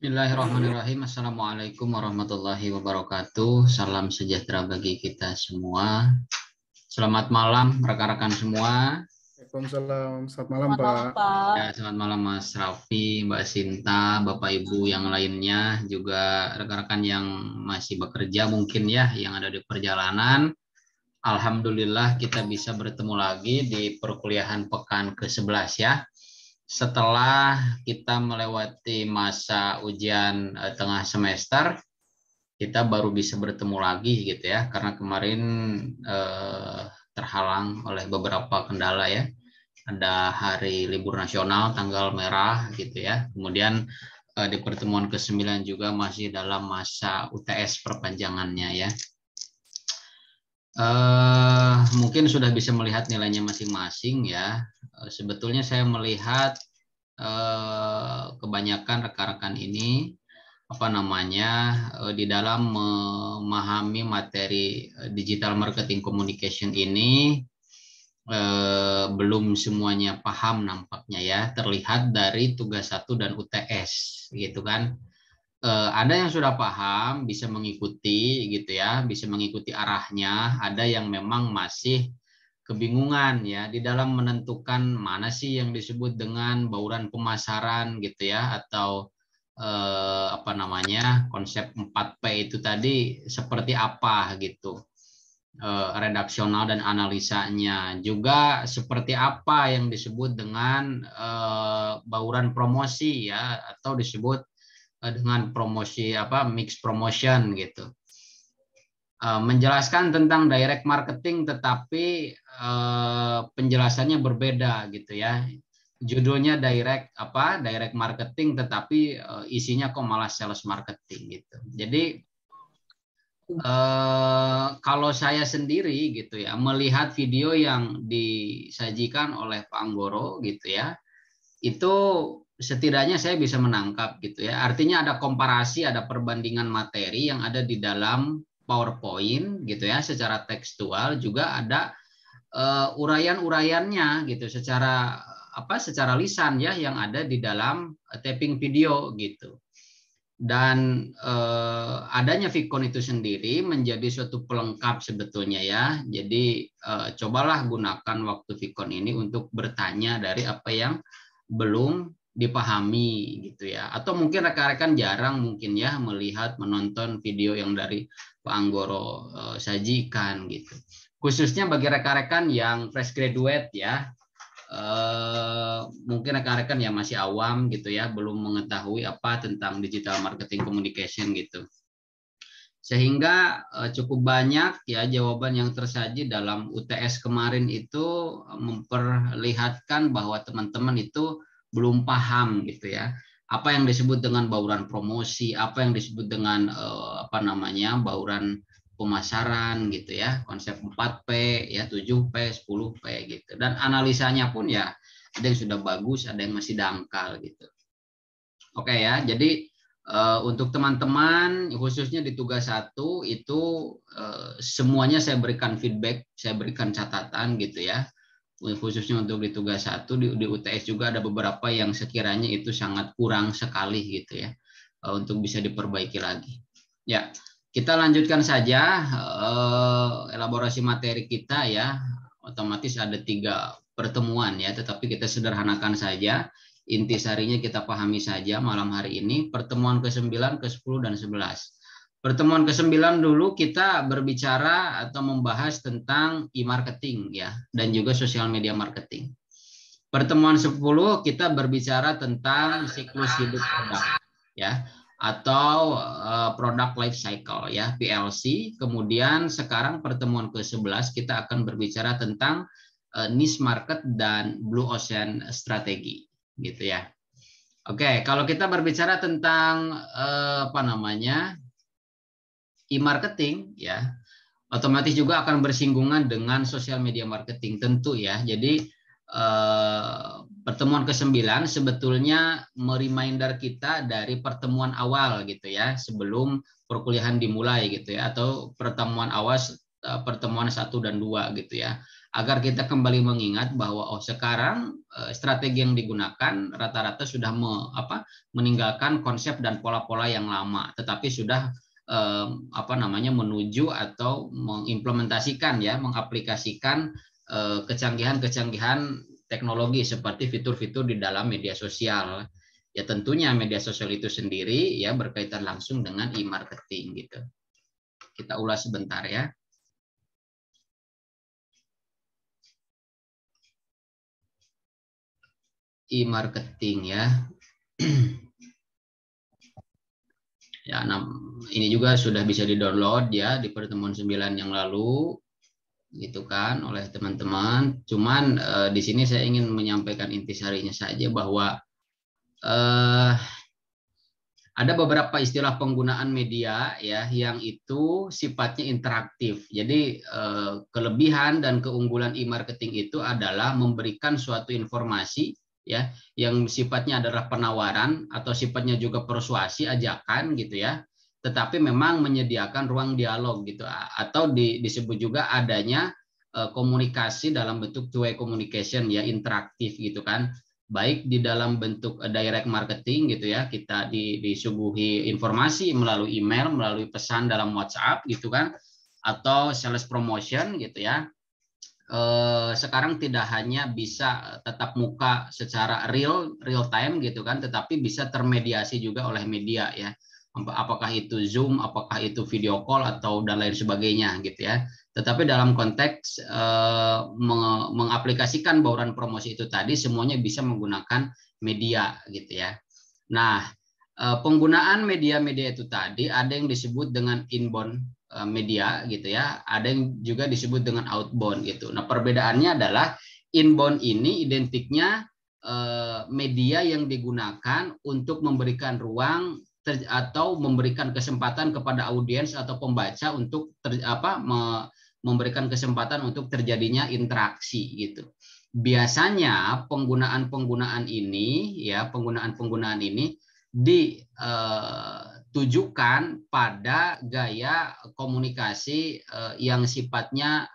Bismillahirrahmanirrahim. Assalamualaikum warahmatullahi wabarakatuh. Salam sejahtera bagi kita semua. Selamat malam rekan-rekan semua. Waalaikumsalam. Selamat malam, Selamat malam, Pak. Pak. Ya, selamat malam Mas Raffi, Mbak Sinta, Bapak Ibu yang lainnya, juga rekan-rekan yang masih bekerja mungkin ya, yang ada di perjalanan. Alhamdulillah kita bisa bertemu lagi di perkuliahan pekan ke-11 ya. Setelah kita melewati masa ujian tengah semester, kita baru bisa bertemu lagi gitu ya, karena kemarin terhalang oleh beberapa kendala ya. Ada hari libur nasional, tanggal merah gitu ya. Kemudian di pertemuan ke-9 juga masih dalam masa UTS perpanjangannya ya. Mungkin sudah bisa melihat nilainya masing-masing ya. Sebetulnya saya melihat kebanyakan rekan-rekan ini di dalam memahami materi digital marketing communication ini belum semuanya paham nampaknya ya, terlihat dari tugas 1 dan UTS gitu kan. Ada yang sudah paham, bisa mengikuti gitu ya, bisa mengikuti arahnya, ada yang memang masih kebingungan ya di dalam menentukan mana sih yang disebut dengan bauran pemasaran gitu ya, atau konsep 4P itu tadi seperti apa gitu. Redaksional dan analisanya juga seperti apa yang disebut dengan bauran promosi ya, atau disebut dengan promosi mix promotion gitu. Menjelaskan tentang direct marketing tetapi penjelasannya berbeda gitu ya. Judulnya direct marketing tetapi isinya kok malah sales marketing gitu. Jadi kalau saya sendiri gitu ya, melihat video yang disajikan oleh Pak Anggoro gitu ya, itu setidaknya saya bisa menangkap gitu ya. Artinya ada komparasi, ada perbandingan materi yang ada di dalam PowerPoint gitu ya, secara tekstual, juga ada uraian-uraiannya gitu secara lisan ya, yang ada di dalam taping video gitu. Dan adanya Vicon itu sendiri menjadi suatu pelengkap sebetulnya ya. Jadi cobalah gunakan waktu Vicon ini untuk bertanya dari apa yang belum dipahami gitu ya. Atau mungkin rekan-rekan jarang mungkin ya melihat, menonton video yang dari Pak Anggoro sajikan gitu. Khususnya bagi rekan-rekan yang fresh graduate ya, mungkin rekan-rekan yang masih awam gitu ya, belum mengetahui apa tentang digital marketing communication gitu. Sehingga cukup banyak ya jawaban yang tersaji dalam UTS kemarin itu memperlihatkan bahwa teman-teman itu belum paham gitu ya. Apa yang disebut dengan bauran promosi, apa yang disebut dengan bauran pemasaran gitu ya, konsep 4P ya, 7P, 10P gitu. Dan analisanya pun ya ada yang sudah bagus, ada yang masih dangkal gitu. Oke ya, jadi untuk teman-teman khususnya di tugas 1 itu semuanya saya berikan feedback, saya berikan catatan gitu ya. Khususnya untuk di tugas 1 di UTS juga ada beberapa yang sekiranya itu sangat kurang sekali gitu ya, untuk bisa diperbaiki lagi. Ya, kita lanjutkan saja elaborasi materi kita ya. Otomatis ada 3 pertemuan ya, tetapi kita sederhanakan saja. Intisarinya kita pahami saja malam hari ini. Pertemuan ke-9, ke-10, dan 11. Pertemuan ke-9 dulu kita berbicara atau membahas tentang e-marketing ya, dan juga social media marketing. Pertemuan 10 kita berbicara tentang siklus hidup produk ya, atau product life cycle ya, PLC. Kemudian sekarang pertemuan ke-11 kita akan berbicara tentang niche market dan blue ocean strategi gitu ya. Oke, kalau kita berbicara tentang e-marketing ya, otomatis juga akan bersinggungan dengan social media marketing tentu ya. Jadi pertemuan ke-9 sebetulnya mereminder kita dari pertemuan awal gitu ya, sebelum perkuliahan dimulai gitu ya, atau pertemuan awal pertemuan 1 dan 2 gitu ya. agar kita kembali mengingat bahwa sekarang strategi yang digunakan rata-rata sudah meninggalkan konsep dan pola-pola yang lama, tetapi sudah menuju atau mengimplementasikan mengaplikasikan kecanggihan-kecanggihan teknologi seperti fitur-fitur di dalam media sosial. Ya tentunya media sosial itu sendiri ya berkaitan langsung dengan e-marketing gitu. Kita ulas sebentar ya. E-marketing ya. Ya, ini juga sudah bisa di-download ya di pertemuan 9 yang lalu gitu kan oleh teman-teman. Cuman di sini saya ingin menyampaikan intisarinya saja bahwa ada beberapa istilah penggunaan media ya yang itu sifatnya interaktif. Jadi kelebihan dan keunggulan e-marketing itu adalah memberikan suatu informasi ya yang sifatnya adalah penawaran atau sifatnya juga persuasi, ajakan gitu ya. Tetapi memang menyediakan ruang dialog gitu atau disebut juga adanya komunikasi dalam bentuk two-way communication ya, interaktif gitu kan. Baik di dalam bentuk direct marketing gitu ya, kita disuguhi informasi melalui email, melalui pesan dalam WhatsApp gitu kan, atau sales promotion gitu ya. Sekarang tidak hanya bisa tatap muka secara real time gitu kan, tetapi bisa termediasi juga oleh media ya. Apakah itu Zoom, apakah itu video call atau dan lain sebagainya gitu ya. Tetapi dalam konteks mengaplikasikan bauran promosi itu tadi semuanya bisa menggunakan media gitu ya. Nah, penggunaan media-media itu tadi ada yang disebut dengan inbound media gitu ya, ada yang juga disebut dengan outbound gitu. Nah, perbedaannya adalah inbound ini identiknya media yang digunakan untuk memberikan ruang atau memberikan kesempatan kepada audiens atau pembaca untuk memberikan kesempatan untuk terjadinya interaksi gitu. Biasanya penggunaan ini ditujukan pada gaya komunikasi yang sifatnya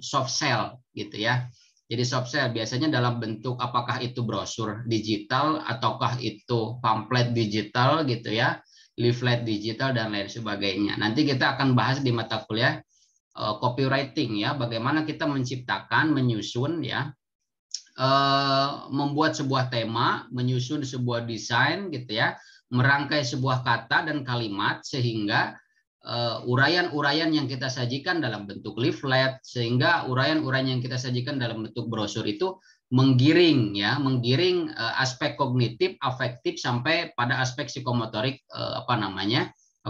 soft sell gitu ya. Jadi soft sell biasanya dalam bentuk apakah itu brosur digital ataukah itu pamflet digital gitu ya, leaflet digital dan lain sebagainya. Nanti kita akan bahas di mata kuliah copywriting ya, bagaimana kita menciptakan, menyusun ya, membuat sebuah tema, menyusun sebuah desain gitu ya, merangkai sebuah kata dan kalimat sehingga uraian-uraian yang kita sajikan dalam bentuk leaflet, sehingga uraian-uraian yang kita sajikan dalam bentuk brosur itu menggiring aspek kognitif, afektif sampai pada aspek psikomotorik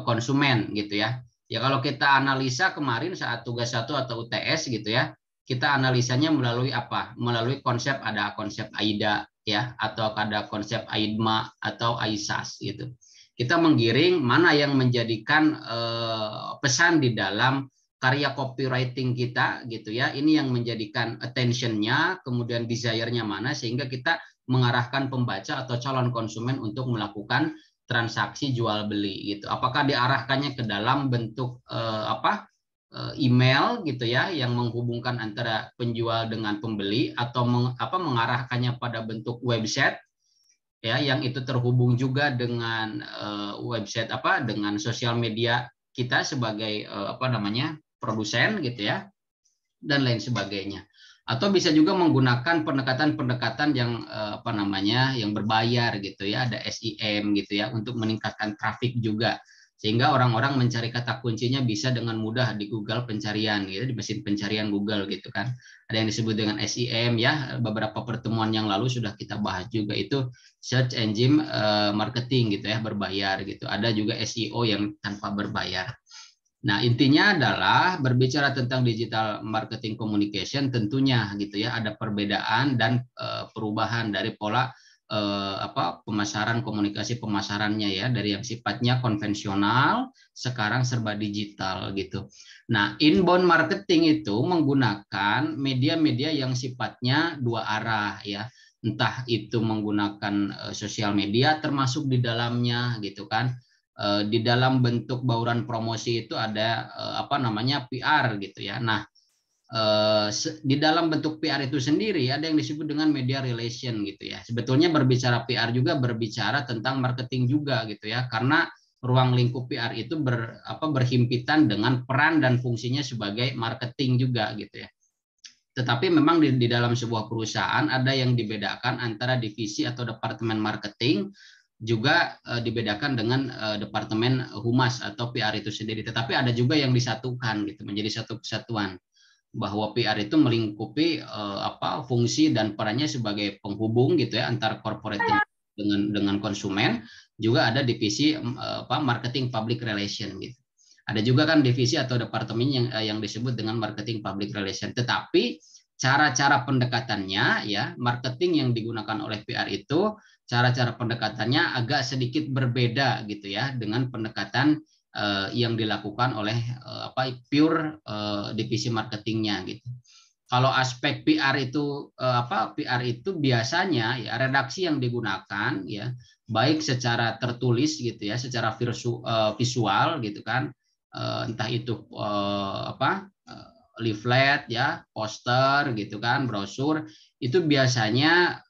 konsumen gitu ya. Ya kalau kita analisa kemarin saat tugas 1 atau UTS gitu ya, kita analisanya melalui apa? Melalui konsep, ada konsep AIDA ya, atau ada konsep AIDMA atau AISAS gitu. Kita menggiring mana yang menjadikan pesan di dalam karya copywriting kita gitu ya. Ini yang menjadikan attention-nya, kemudian desire-nya mana sehingga kita mengarahkan pembaca atau calon konsumen untuk melakukan transaksi jual beli gitu. Apakah diarahkannya ke dalam bentuk email gitu ya yang menghubungkan antara penjual dengan pembeli atau mengarahkannya pada bentuk website ya yang itu terhubung juga dengan website dengan sosial media kita sebagai produsen gitu ya dan lain sebagainya. Atau bisa juga menggunakan pendekatan-pendekatan yang yang berbayar gitu ya, ada SEM gitu ya untuk meningkatkan traffic juga sehingga orang-orang mencari kata kuncinya bisa dengan mudah di Google pencarian gitu, di mesin pencarian Google gitu kan. Ada yang disebut dengan SEM ya, beberapa pertemuan yang lalu sudah kita bahas juga itu search engine marketing gitu ya, berbayar gitu. Ada juga SEO yang tanpa berbayar. Nah, intinya adalah berbicara tentang digital marketing communication tentunya gitu ya, ada perbedaan dan perubahan dari pola pemasaran, komunikasi pemasarannya ya, dari yang sifatnya konvensional sekarang serba digital gitu. Nah, inbound marketing itu menggunakan media-media yang sifatnya dua arah ya, entah itu menggunakan sosial media termasuk di dalamnya gitu kan. Di dalam bentuk bauran promosi itu ada PR gitu ya. Nah, di dalam bentuk PR itu sendiri ada yang disebut dengan media relation gitu ya. Sebetulnya berbicara PR juga berbicara tentang marketing juga gitu ya, karena ruang lingkup PR itu berhimpitan dengan peran dan fungsinya sebagai marketing juga gitu ya. Tetapi memang di dalam sebuah perusahaan ada yang dibedakan antara divisi atau departemen marketing, juga dibedakan dengan departemen humas atau PR itu sendiri. Tetapi ada juga yang disatukan gitu menjadi satu kesatuan, bahwa PR itu melingkupi fungsi dan perannya sebagai penghubung gitu ya antar corporate dengan konsumen. Juga ada divisi marketing public relation gitu. Ada juga kan divisi atau departemen yang disebut dengan marketing public relation. Tetapi cara-cara pendekatannya ya, marketing yang digunakan oleh PR itu cara-cara pendekatannya agak sedikit berbeda gitu ya dengan pendekatan yang dilakukan oleh pure divisi marketingnya gitu. Kalau aspek PR itu PR itu biasanya ya redaksi yang digunakan ya baik secara tertulis gitu ya, secara visual gitu kan, entah itu leaflet ya, poster gitu kan, brosur, itu biasanya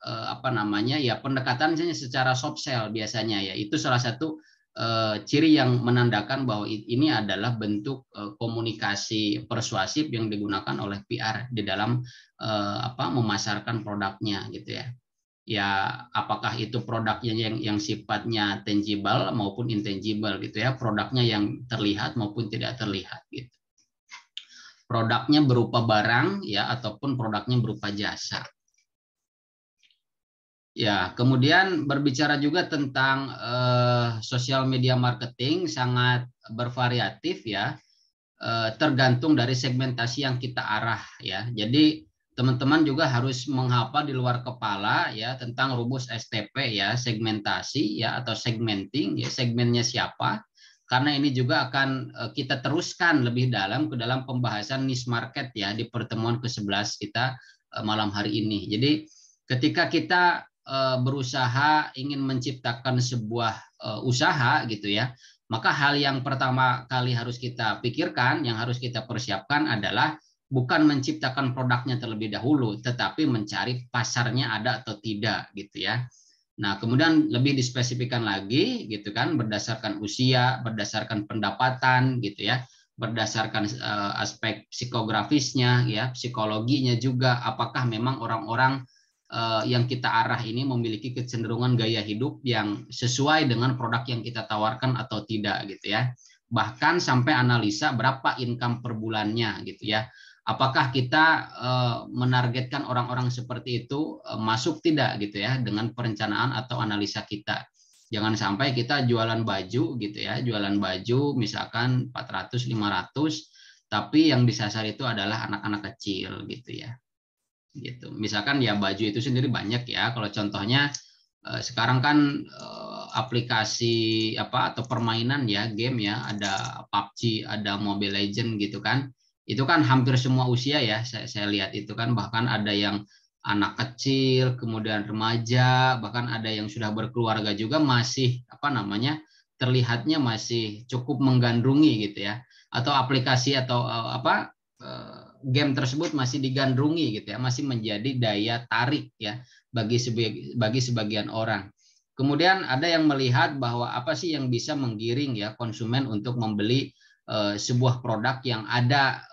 ya pendekatan secara soft sell biasanya ya. Itu salah satu ciri yang menandakan bahwa ini adalah bentuk komunikasi persuasif yang digunakan oleh PR di dalam memasarkan produknya gitu ya. Ya, apakah itu produknya yang sifatnya tangible maupun intangible gitu ya, produknya yang terlihat maupun tidak terlihat gitu. Produknya berupa barang ya ataupun produknya berupa jasa. Ya, kemudian berbicara juga tentang sosial media marketing sangat bervariatif ya, tergantung dari segmentasi yang kita arah ya. Jadi teman-teman juga harus menghafal di luar kepala ya tentang rumus STP ya, segmentasi ya atau segmenting ya, segmennya siapa. Karena ini juga akan kita teruskan lebih dalam ke dalam pembahasan niche market ya di pertemuan ke-11 kita malam hari ini. Jadi ketika kita berusaha ingin menciptakan sebuah usaha gitu ya, maka hal yang pertama kali harus kita pikirkan, yang harus kita persiapkan adalah bukan menciptakan produknya terlebih dahulu, tetapi mencari pasarnya ada atau tidak gitu ya. Nah, kemudian lebih dispesifikan lagi gitu kan, berdasarkan usia, berdasarkan pendapatan gitu ya, berdasarkan aspek psikografisnya ya, psikologinya juga, apakah memang orang-orang yang kita arah ini memiliki kecenderungan gaya hidup yang sesuai dengan produk yang kita tawarkan atau tidak gitu ya. Bahkan sampai analisa berapa income per bulannya gitu ya. Apakah kita menargetkan orang-orang seperti itu masuk tidak gitu ya dengan perencanaan atau analisa kita. Jangan sampai kita jualan baju gitu ya, jualan baju misalkan 400 500 tapi yang disasar itu adalah anak-anak kecil gitu ya. Gitu. Misalkan ya baju itu sendiri banyak ya. Kalau contohnya sekarang kan aplikasi atau permainan ya, game ya, ada PUBG, ada Mobile Legend gitu kan. Itu kan hampir semua usia ya. Saya lihat itu kan, bahkan ada yang anak kecil, kemudian remaja, bahkan ada yang sudah berkeluarga juga masih terlihatnya masih cukup menggandrungi gitu ya. Atau aplikasi atau game tersebut masih digandrungi gitu ya, masih menjadi daya tarik ya bagi sebagian orang. Kemudian ada yang melihat bahwa apa sih yang bisa menggiring ya konsumen untuk membeli sebuah produk yang ada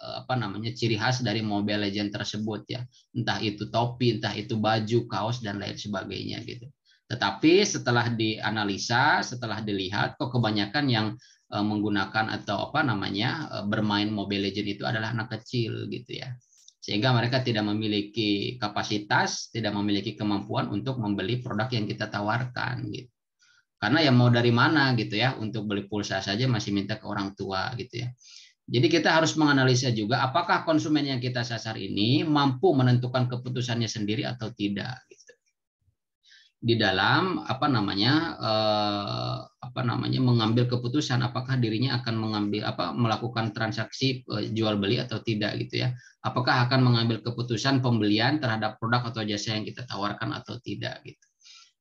ciri khas dari Mobile Legends tersebut ya. Entah itu topi, entah itu baju, kaos dan lain sebagainya gitu. Tetapi setelah dianalisa, setelah dilihat kok kebanyakan yang menggunakan atau bermain Mobile Legends itu adalah anak kecil gitu ya, sehingga mereka tidak memiliki kapasitas, tidak memiliki kemampuan untuk membeli produk yang kita tawarkan gitu. Karena ya mau dari mana gitu ya, untuk beli pulsa saja masih minta ke orang tua gitu ya. Jadi kita harus menganalisa juga apakah konsumen yang kita sasar ini mampu menentukan keputusannya sendiri atau tidak gitu. Di dalam mengambil keputusan apakah dirinya akan melakukan transaksi jual beli atau tidak gitu ya, apakah akan mengambil keputusan pembelian terhadap produk atau jasa yang kita tawarkan atau tidak gitu.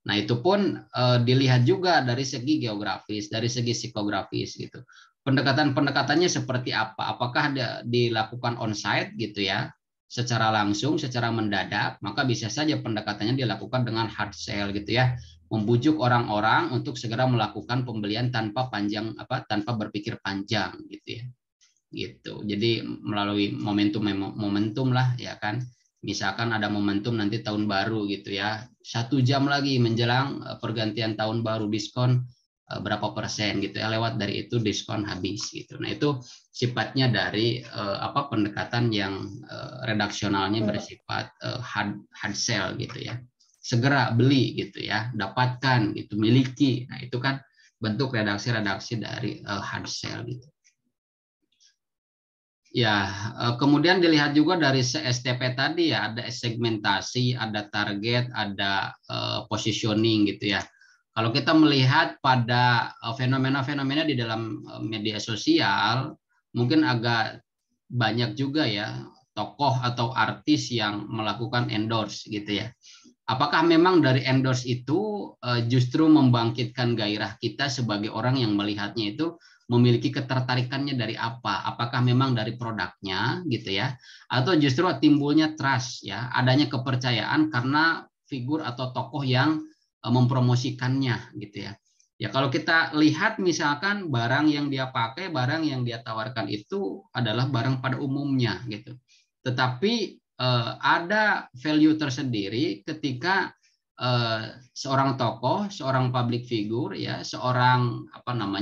Nah itu pun dilihat juga dari segi geografis, dari segi psikografis gitu, pendekatannya seperti apa, apakah dilakukan onsite gitu ya, secara langsung, secara mendadak, maka bisa saja pendekatannya dilakukan dengan hard sell gitu ya, membujuk orang-orang untuk segera melakukan pembelian tanpa tanpa berpikir panjang gitu ya. Gitu. Jadi melalui momentum lah ya kan. Misalkan ada momentum nanti tahun baru gitu ya, 1 jam lagi menjelang pergantian tahun baru, diskon berapa persen gitu ya, lewat dari itu diskon habis gitu. Nah itu sifatnya dari pendekatan yang redaksionalnya bersifat hard sell gitu ya, segera beli gitu ya, dapatkan gitu, miliki. Nah itu kan bentuk redaksi dari hard sell gitu. Ya, kemudian dilihat juga dari STP tadi ya, ada segmentasi, ada target, ada positioning gitu ya. Kalau kita melihat pada fenomena-fenomena di dalam media sosial, mungkin agak banyak juga ya tokoh atau artis yang melakukan endorse gitu ya. Apakah memang dari endorse itu justru membangkitkan gairah kita sebagai orang yang melihatnya itu memiliki ketertarikannya dari apa? Apakah memang dari produknya gitu ya? Atau justru timbulnya trust ya, adanya kepercayaan karena figur atau tokoh yang mempromosikannya gitu ya. Ya kalau kita lihat misalkan barang yang dia pakai, barang yang dia tawarkan itu adalah barang pada umumnya gitu. Tetapi ada value tersendiri ketika seorang tokoh, seorang public figure ya, seorang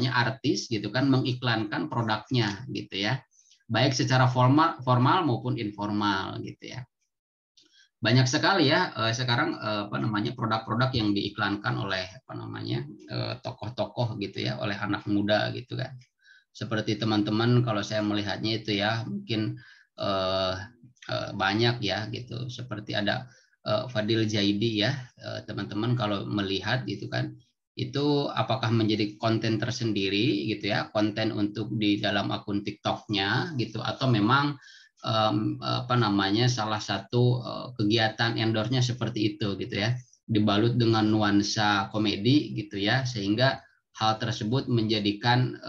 artis gitu kan mengiklankan produknya gitu ya. Baik secara formal maupun informal gitu ya. Banyak sekali ya sekarang produk-produk yang diiklankan oleh tokoh-tokoh gitu ya, oleh anak muda gitu kan. Seperti teman-teman kalau saya melihatnya itu ya, mungkin banyak ya gitu, seperti ada Fadil Jaidi ya, teman-teman kalau melihat gitu kan, itu apakah menjadi konten tersendiri gitu ya, konten untuk di dalam akun TikTok-nya gitu, atau memang salah satu kegiatan endorse-nya seperti itu gitu ya, dibalut dengan nuansa komedi gitu ya, sehingga hal tersebut menjadikan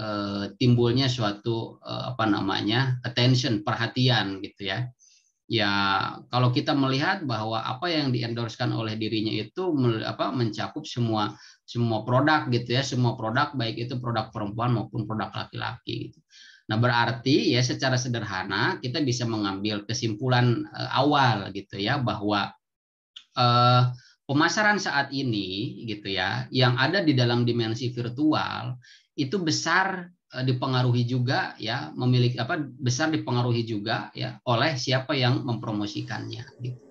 timbulnya suatu attention, perhatian gitu ya. Ya kalau kita melihat bahwa apa yang diendorsekan oleh dirinya itu mencakup semua produk gitu ya, semua produk baik itu produk perempuan maupun produk laki-laki gitu. Nah berarti ya secara sederhana kita bisa mengambil kesimpulan awal gitu ya, bahwa pemasaran saat ini gitu ya, yang ada di dalam dimensi virtual itu besar dipengaruhi juga ya, besar dipengaruhi juga ya oleh siapa yang mempromosikannya gitu.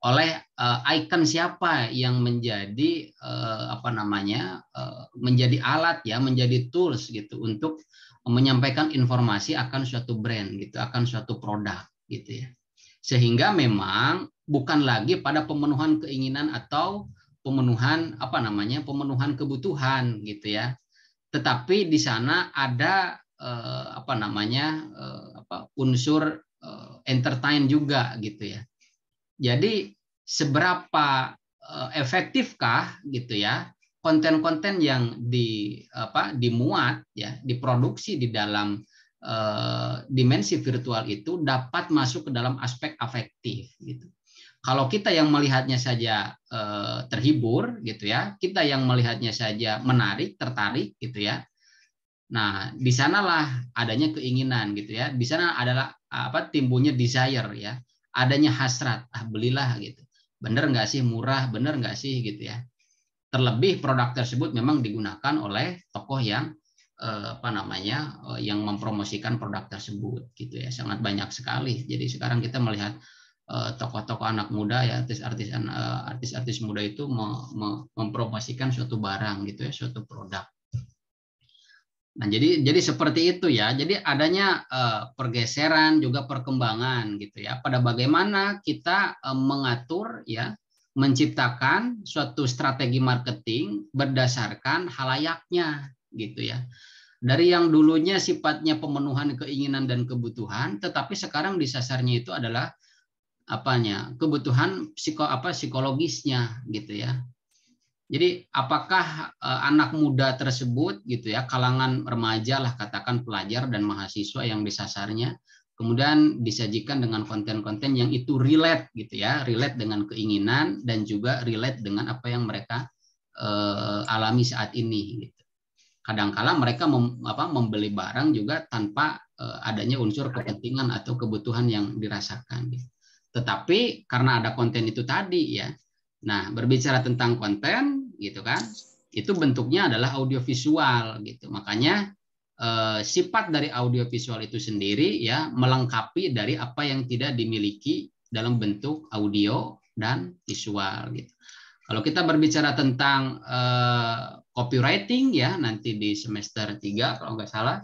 Oleh icon siapa yang menjadi menjadi alat ya, menjadi tools gitu untuk menyampaikan informasi akan suatu brand gitu, akan suatu produk gitu ya. Sehingga memang bukan lagi pada pemenuhan keinginan atau pemenuhan pemenuhan kebutuhan gitu ya. Tetapi di sana ada unsur entertain juga gitu ya. Jadi seberapa efektifkah gitu ya konten-konten yang dimuat ya, diproduksi di dalam dimensi virtual itu dapat masuk ke dalam aspek afektif gitu. Kalau kita yang melihatnya saja terhibur gitu ya, kita yang melihatnya saja menarik, tertarik gitu ya. Nah, di sanalah adanya keinginan gitu ya. Di sana adalah timbulnya desire ya. Adanya hasrat, belilah gitu. Bener nggak sih, murah, bener nggak sih gitu ya. Terlebih produk tersebut memang digunakan oleh tokoh yang yang mempromosikan produk tersebut gitu ya. Sangat banyak sekali. Jadi sekarang kita melihat tokoh-tokoh anak muda ya, artis-artis muda itu mempromosikan suatu barang gitu ya, suatu produk. Nah, jadi seperti itu ya. Jadi adanya pergeseran juga perkembangan gitu ya. Pada bagaimana kita mengatur ya, menciptakan suatu strategi marketing berdasarkan halayaknya gitu ya. Dari yang dulunya sifatnya pemenuhan keinginan dan kebutuhan, tetapi sekarang disasarnya itu adalah kebutuhan psikologisnya gitu ya. Jadi apakah anak muda tersebut gitu ya, kalangan remaja lah katakan, pelajar dan mahasiswa yang disasarnya, kemudian disajikan dengan konten-konten yang itu relate gitu ya, relate dengan keinginan dan juga relate dengan apa yang mereka alami saat ini gitu. Kadangkala mereka membeli barang juga tanpa adanya unsur kepentingan atau kebutuhan yang dirasakan gitu. Tetapi karena ada konten itu tadi ya. Nah, berbicara tentang konten gitu kan, itu bentuknya adalah audiovisual gitu. Makanya sifat dari audiovisual itu sendiri ya melengkapi dari apa yang tidak dimiliki dalam bentuk audio dan visual gitu. Kalau kita berbicara tentang copywriting ya nanti di semester 3 kalau nggak salah,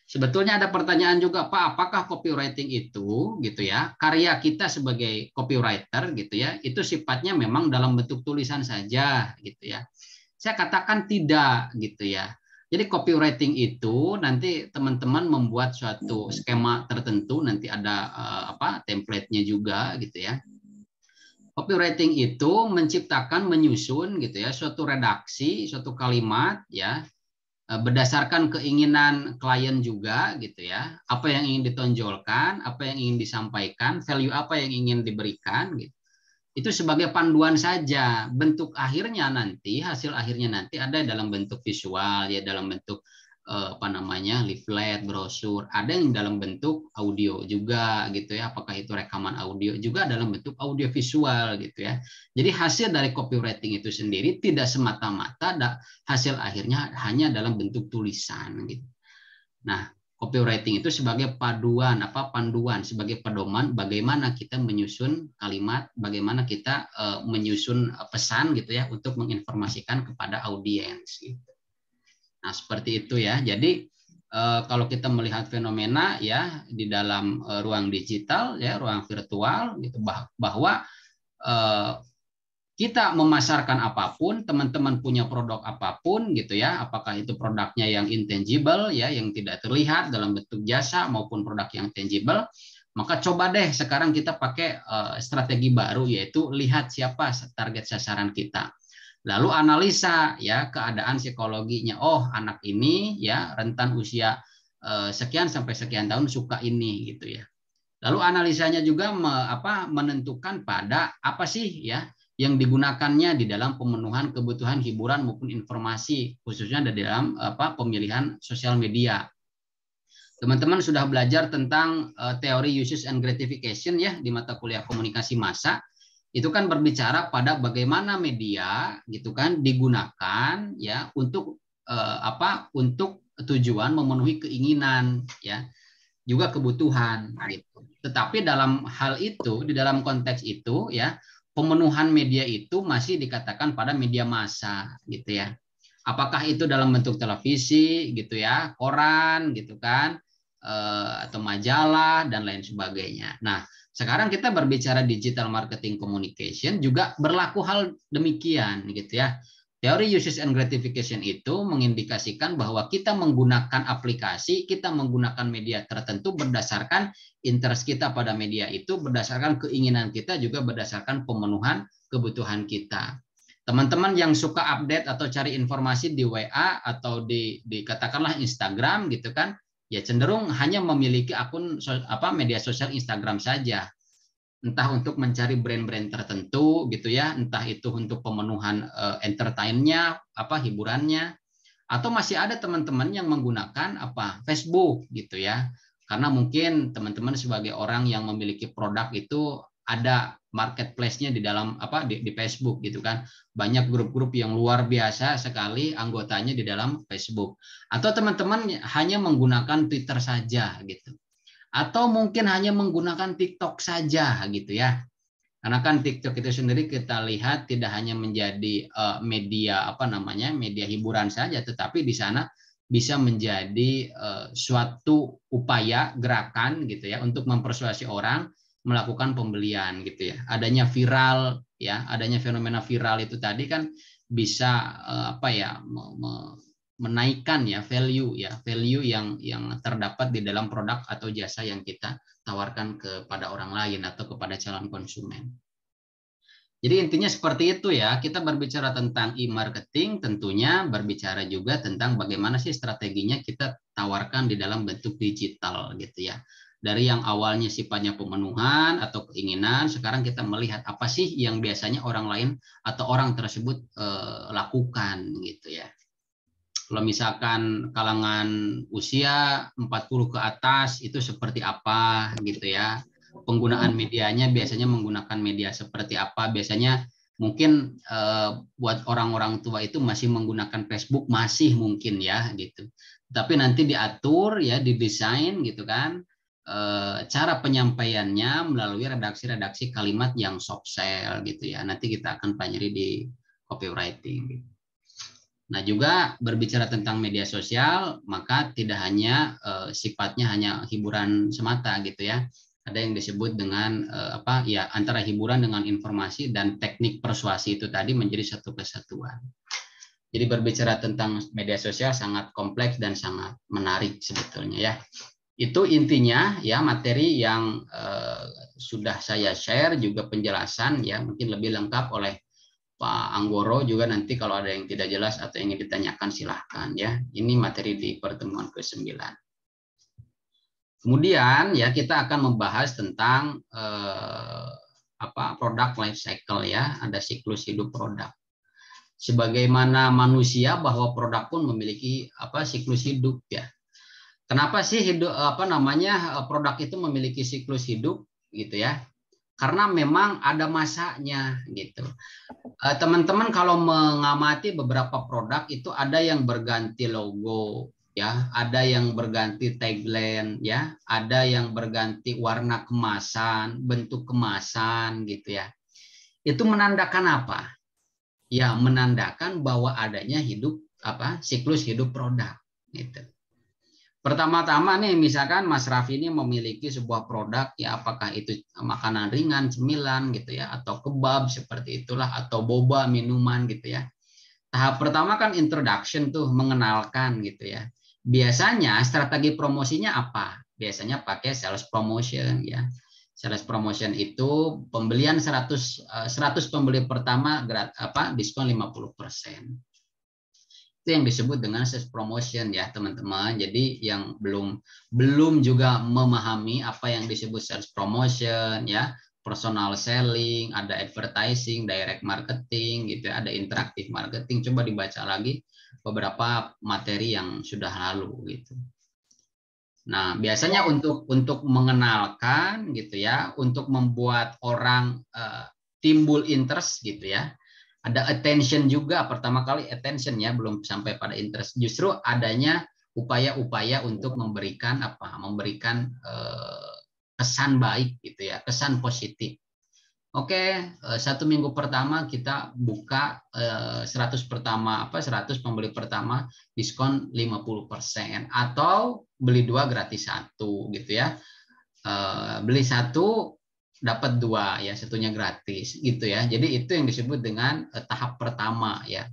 sebetulnya ada pertanyaan juga, Pak, apakah copywriting itu gitu ya, karya kita sebagai copywriter gitu ya, itu sifatnya memang dalam bentuk tulisan saja gitu ya. Saya katakan tidak gitu ya. Jadi copywriting itu nanti teman-teman membuat suatu skema tertentu, nanti ada template-nya juga gitu ya. Copywriting itu menciptakan, menyusun gitu ya suatu redaksi, suatu kalimat ya berdasarkan keinginan klien juga gitu ya. Apa yang ingin ditonjolkan, apa yang ingin disampaikan, value apa yang ingin diberikan gitu. Itu sebagai panduan saja. Bentuk akhirnya nanti, hasil akhirnya nanti ada dalam bentuk visual ya, dalam bentuk leaflet, brosur, ada yang dalam bentuk audio juga gitu ya. Apakah itu rekaman audio juga dalam bentuk audio visual gitu ya. Jadi hasil dari copywriting itu sendiri tidak semata-mata hasil akhirnya hanya dalam bentuk tulisan gitu. Nah, copywriting itu sebagai panduan, sebagai pedoman bagaimana kita menyusun kalimat, bagaimana kita menyusun pesan gitu ya untuk menginformasikan kepada audiens gitu. Nah, seperti itu ya. Jadi kalau kita melihat fenomena ya di dalam ruang digital ya, ruang virtual gitu bahwa kita memasarkan apapun, teman-teman punya produk apapun gitu ya, apakah itu produknya yang intangible ya, yang tidak terlihat dalam bentuk jasa maupun produk yang tangible, maka coba deh sekarang kita pakai strategi baru yaitu lihat siapa target sasaran kita. Lalu analisa ya keadaan psikologinya. Oh, anak ini ya rentan usia sekian sampai sekian tahun suka ini gitu ya. Lalu analisanya juga menentukan pada apa sih ya yang digunakannya di dalam pemenuhan kebutuhan hiburan maupun informasi khususnya di dalam pemilihan sosial media. Teman-teman sudah belajar tentang teori usage and gratification ya di mata kuliah komunikasi massa. Itu kan berbicara pada bagaimana media gitu kan digunakan ya untuk untuk tujuan memenuhi keinginan ya juga kebutuhan gitu. Tetapi dalam hal itu di dalam konteks itu ya pemenuhan media itu masih dikatakan pada media massa gitu ya. Apakah itu dalam bentuk televisi gitu ya, koran gitu kan, atau majalah dan lain sebagainya. Nah, sekarang kita berbicara digital marketing communication juga berlaku hal demikian gitu ya. Teori usage and gratification itu mengindikasikan bahwa kita menggunakan aplikasi, kita menggunakan media tertentu berdasarkan interest kita pada media itu, berdasarkan keinginan kita, juga berdasarkan pemenuhan kebutuhan kita. Teman-teman yang suka update atau cari informasi di WA atau di katakanlah Instagram gitu kan, ya cenderung hanya memiliki akun media sosial Instagram saja. Entah untuk mencari brand-brand tertentu gitu ya, entah itu untuk pemenuhan entertainnya, hiburannya, atau masih ada teman-teman yang menggunakan Facebook gitu ya, karena mungkin teman-teman sebagai orang yang memiliki produk itu ada marketplace-nya di dalam di Facebook gitu kan, banyak grup-grup yang luar biasa sekali anggotanya di dalam Facebook, atau teman-teman hanya menggunakan Twitter saja gitu. Atau mungkin hanya menggunakan TikTok saja gitu ya. Karena kan TikTok itu sendiri kita lihat tidak hanya menjadi media media hiburan saja, tetapi di sana bisa menjadi suatu upaya gerakan gitu ya untuk mempersuasi orang melakukan pembelian gitu ya. Adanya viral ya, adanya fenomena viral itu tadi kan bisa menaikkan ya value yang terdapat di dalam produk atau jasa yang kita tawarkan kepada orang lain atau kepada calon konsumen. Jadi intinya seperti itu ya, kita berbicara tentang e-marketing tentunya berbicara juga tentang bagaimana sih strateginya kita tawarkan di dalam bentuk digital gitu ya. Dari yang awalnya sifatnya pemenuhan atau keinginan, sekarang kita melihat apa sih yang biasanya orang lain atau orang tersebut lakukan gitu ya. Kalau misalkan kalangan usia 40 ke atas itu seperti apa gitu ya. Penggunaan medianya biasanya menggunakan media seperti apa? Biasanya mungkin buat orang-orang tua itu masih menggunakan Facebook, masih mungkin ya gitu. Tapi nanti diatur ya, didesain gitu kan, cara penyampaiannya melalui redaksi-redaksi kalimat yang soft sell gitu ya. Nanti kita akan pelajari di copywriting gitu. Nah, juga berbicara tentang media sosial, maka tidak hanya sifatnya hanya hiburan semata gitu ya. Ada yang disebut dengan apa ya, antara hiburan dengan informasi dan teknik persuasi itu tadi menjadi satu kesatuan. Jadi berbicara tentang media sosial sangat kompleks dan sangat menarik sebetulnya ya. Itu intinya ya, materi yang sudah saya share, juga penjelasan ya, mungkin lebih lengkap oleh Pak Anggoro juga. Nanti kalau ada yang tidak jelas atau ingin ditanyakan silahkan ya. Ini materi di pertemuan ke-9. Kemudian ya kita akan membahas tentang produk life cycle ya, ada siklus hidup produk. Sebagaimana manusia, bahwa produk pun memiliki siklus hidup ya. Kenapa sih produk itu memiliki siklus hidup gitu ya? Karena memang ada masanya gitu. Teman-teman kalau mengamati beberapa produk itu ada yang berganti logo ya, ada yang berganti tagline ya, ada yang berganti warna kemasan, bentuk kemasan gitu ya. Itu menandakan apa? Ya, menandakan bahwa adanya siklus hidup produk gitu. Pertama-tama nih, misalkan Mas Raffi ini memiliki sebuah produk ya, apakah itu makanan ringan, cemilan gitu ya, atau kebab seperti itulah, atau boba, minuman gitu ya. Tahap pertama kan introduction tuh, mengenalkan gitu ya. Biasanya strategi promosinya apa? Biasanya pakai sales promotion ya. Sales promotion itu pembelian 100 pembeli pertama diskon 50%. Itu yang disebut dengan sales promotion ya teman-teman. Jadi yang belum juga memahami apa yang disebut sales promotion ya, personal selling, ada advertising, direct marketing gitu ya, ada interactive marketing, coba dibaca lagi beberapa materi yang sudah lalu gitu. Nah, biasanya untuk mengenalkan gitu ya, untuk membuat orang timbul interest gitu ya. Ada attention juga, pertama kali attention ya, belum sampai pada interest. Justru adanya upaya-upaya untuk memberikan kesan baik gitu ya, kesan positif. Oke, 1 minggu pertama kita buka 100 pembeli pertama diskon 50%, atau beli 2 gratis 1 gitu ya. Beli 1 dapat 2 ya, satunya gratis gitu ya. Jadi itu yang disebut dengan tahap pertama ya,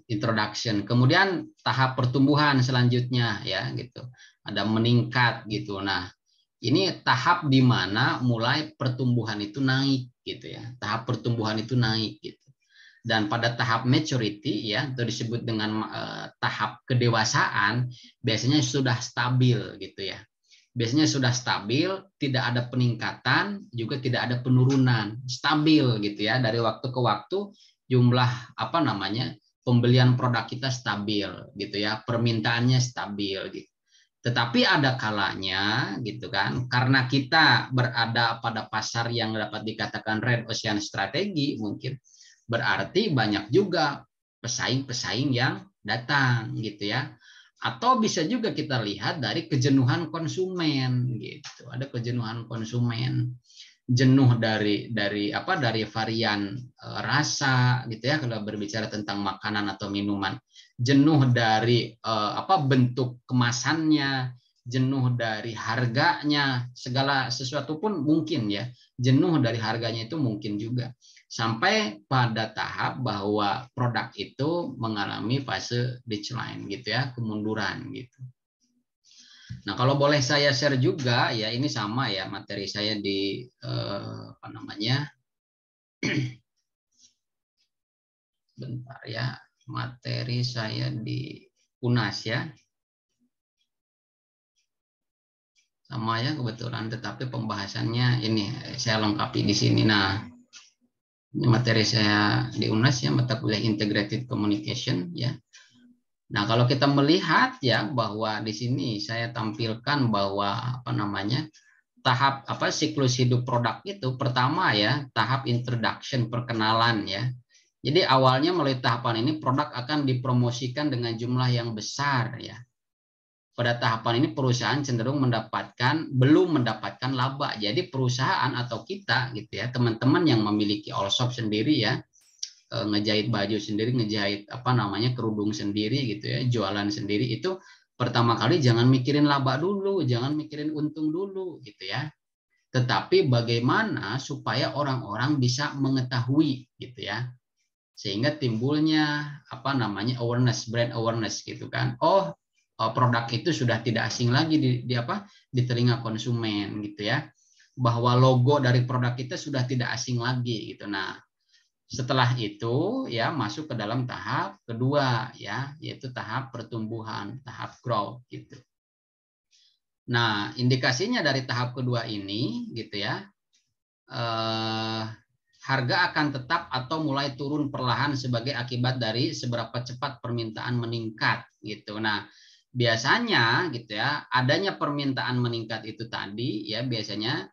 introduction. Kemudian tahap pertumbuhan selanjutnya ya gitu, ada meningkat gitu. Nah, ini tahap di mana mulai pertumbuhan itu naik gitu ya, tahap pertumbuhan itu naik gitu. Dan pada tahap maturity ya, itu disebut dengan tahap kedewasaan, biasanya sudah stabil gitu ya. Biasanya sudah stabil, tidak ada peningkatan, juga tidak ada penurunan, stabil gitu ya. Dari waktu ke waktu jumlah pembelian produk kita stabil gitu ya, permintaannya stabil gitu. Tetapi ada kalanya gitu kan, karena kita berada pada pasar yang dapat dikatakan red ocean strategi, mungkin berarti banyak juga pesaing-pesaing yang datang gitu ya. Atau bisa juga kita lihat dari kejenuhan konsumen gitu. Ada kejenuhan konsumen, jenuh dari varian rasa gitu ya, kalau berbicara tentang makanan atau minuman, jenuh dari bentuk kemasannya, jenuh dari harganya, segala sesuatu pun mungkin ya, jenuh dari harganya itu mungkin juga, sampai pada tahap bahwa produk itu mengalami fase decline gitu ya, kemunduran gitu. Nah, kalau boleh saya share juga ya, ini sama ya materi saya di bentar ya, materi saya di UNAS ya. sama ya kebetulan, tetapi pembahasannya ini saya lengkapi di sini. Nah, ini materi saya di UNAS ya, mata kuliah Integrated Communication ya. Nah, kalau kita melihat ya bahwa di sini saya tampilkan bahwa apa namanya tahap apa siklus hidup produk itu pertama ya tahap introduction perkenalan ya. Jadi awalnya melalui tahapan ini produk akan dipromosikan dengan jumlah yang besar ya. Pada tahapan ini perusahaan cenderung belum mendapatkan laba. Jadi perusahaan atau kita gitu ya teman-teman yang memiliki all shop sendiri ya ngejahit baju sendiri, ngejahit apa namanya kerudung sendiri gitu ya, jualan sendiri itu pertama kali jangan mikirin laba dulu, jangan mikirin untung dulu gitu ya. Tetapi bagaimana supaya orang-orang bisa mengetahui gitu ya. Sehingga timbulnya apa namanya awareness, brand awareness gitu kan. Oh, produk itu sudah tidak asing lagi di telinga konsumen gitu ya. Bahwa logo dari produk kita sudah tidak asing lagi gitu. Nah, setelah itu ya masuk ke dalam tahap kedua ya, yaitu tahap pertumbuhan, tahap growth gitu. Nah, indikasinya dari tahap kedua ini gitu ya, harga akan tetap atau mulai turun perlahan sebagai akibat dari seberapa cepat permintaan meningkat gitu. Nah, biasanya gitu ya, adanya permintaan meningkat itu tadi ya biasanya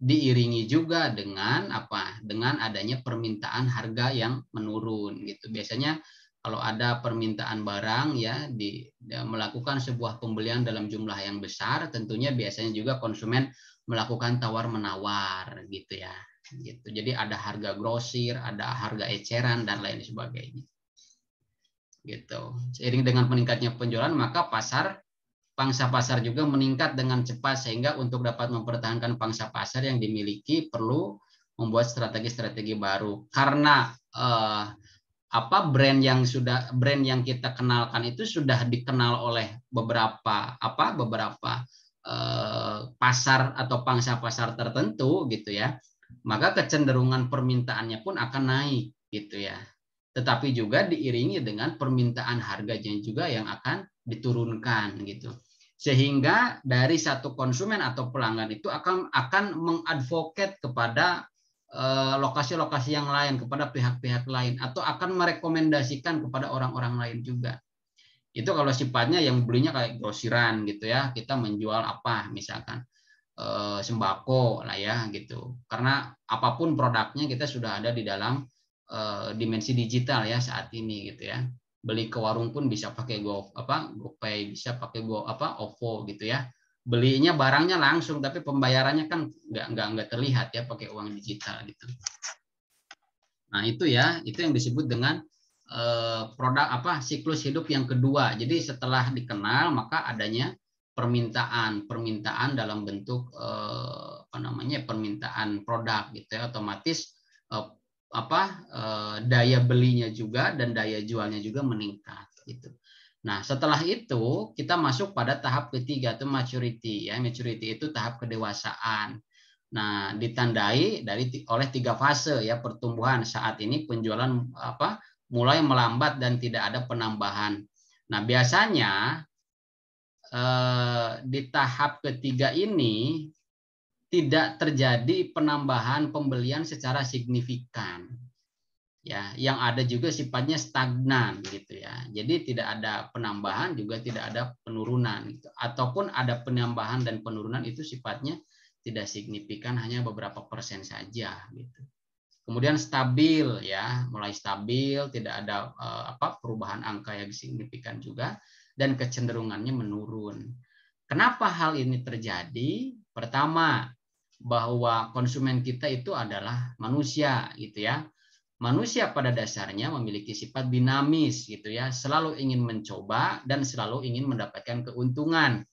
diiringi juga dengan apa? Dengan adanya permintaan harga yang menurun gitu. Biasanya kalau ada permintaan barang ya melakukan sebuah pembelian dalam jumlah yang besar, tentunya biasanya juga konsumen melakukan tawar-menawar gitu ya. Gitu. Jadi ada harga grosir, ada harga eceran dan lain sebagainya. Gitu. Seiring dengan meningkatnya penjualan, maka pangsa pasar juga meningkat dengan cepat sehingga untuk dapat mempertahankan pangsa pasar yang dimiliki perlu membuat strategi-strategi baru. Karena brand yang kita kenalkan itu sudah dikenal oleh beberapa pasar atau pangsa pasar tertentu gitu ya. Maka kecenderungan permintaannya pun akan naik gitu ya. Tetapi juga diiringi dengan permintaan harganya juga yang akan diturunkan gitu. Sehingga dari satu konsumen atau pelanggan itu akan mengadvocate kepada lokasi-lokasi yang lain, kepada pihak-pihak lain, atau akan merekomendasikan kepada orang-orang lain juga. Itu kalau sifatnya yang belinya kayak grosiran gitu ya, kita menjual apa misalkan sembako lah ya gitu. Karena apapun produknya kita sudah ada di dalam dimensi digital ya saat ini gitu ya. Beli ke warung pun bisa pakai GoPay, bisa pakai OVO gitu ya. Belinya barangnya langsung tapi pembayarannya kan nggak terlihat ya pakai uang digital gitu. Nah, itu ya, itu yang disebut dengan produk siklus hidup yang kedua. Jadi setelah dikenal maka adanya permintaan dalam bentuk permintaan produk gitu ya, otomatis daya belinya juga dan daya jualnya juga meningkat gitu. Nah, setelah itu kita masuk pada tahap ketiga itu maturity ya. Maturity itu tahap kedewasaan. Nah, ditandai oleh 3 fase ya pertumbuhan. Saat ini penjualan mulai melambat dan tidak ada penambahan. Nah, biasanya di tahap ketiga ini tidak terjadi penambahan pembelian secara signifikan. Ya, yang ada juga sifatnya stagnan gitu ya. Jadi tidak ada penambahan juga tidak ada penurunan gitu. Ataupun ada penambahan dan penurunan itu sifatnya tidak signifikan, hanya beberapa persen saja gitu. Kemudian stabil ya, mulai stabil, tidak ada perubahan angka yang signifikan juga dan kecenderungannya menurun. Kenapa hal ini terjadi? Pertama, bahwa konsumen kita itu adalah manusia gitu ya. Manusia pada dasarnya memiliki sifat dinamis gitu ya, selalu ingin mencoba dan selalu ingin mendapatkan keuntungan.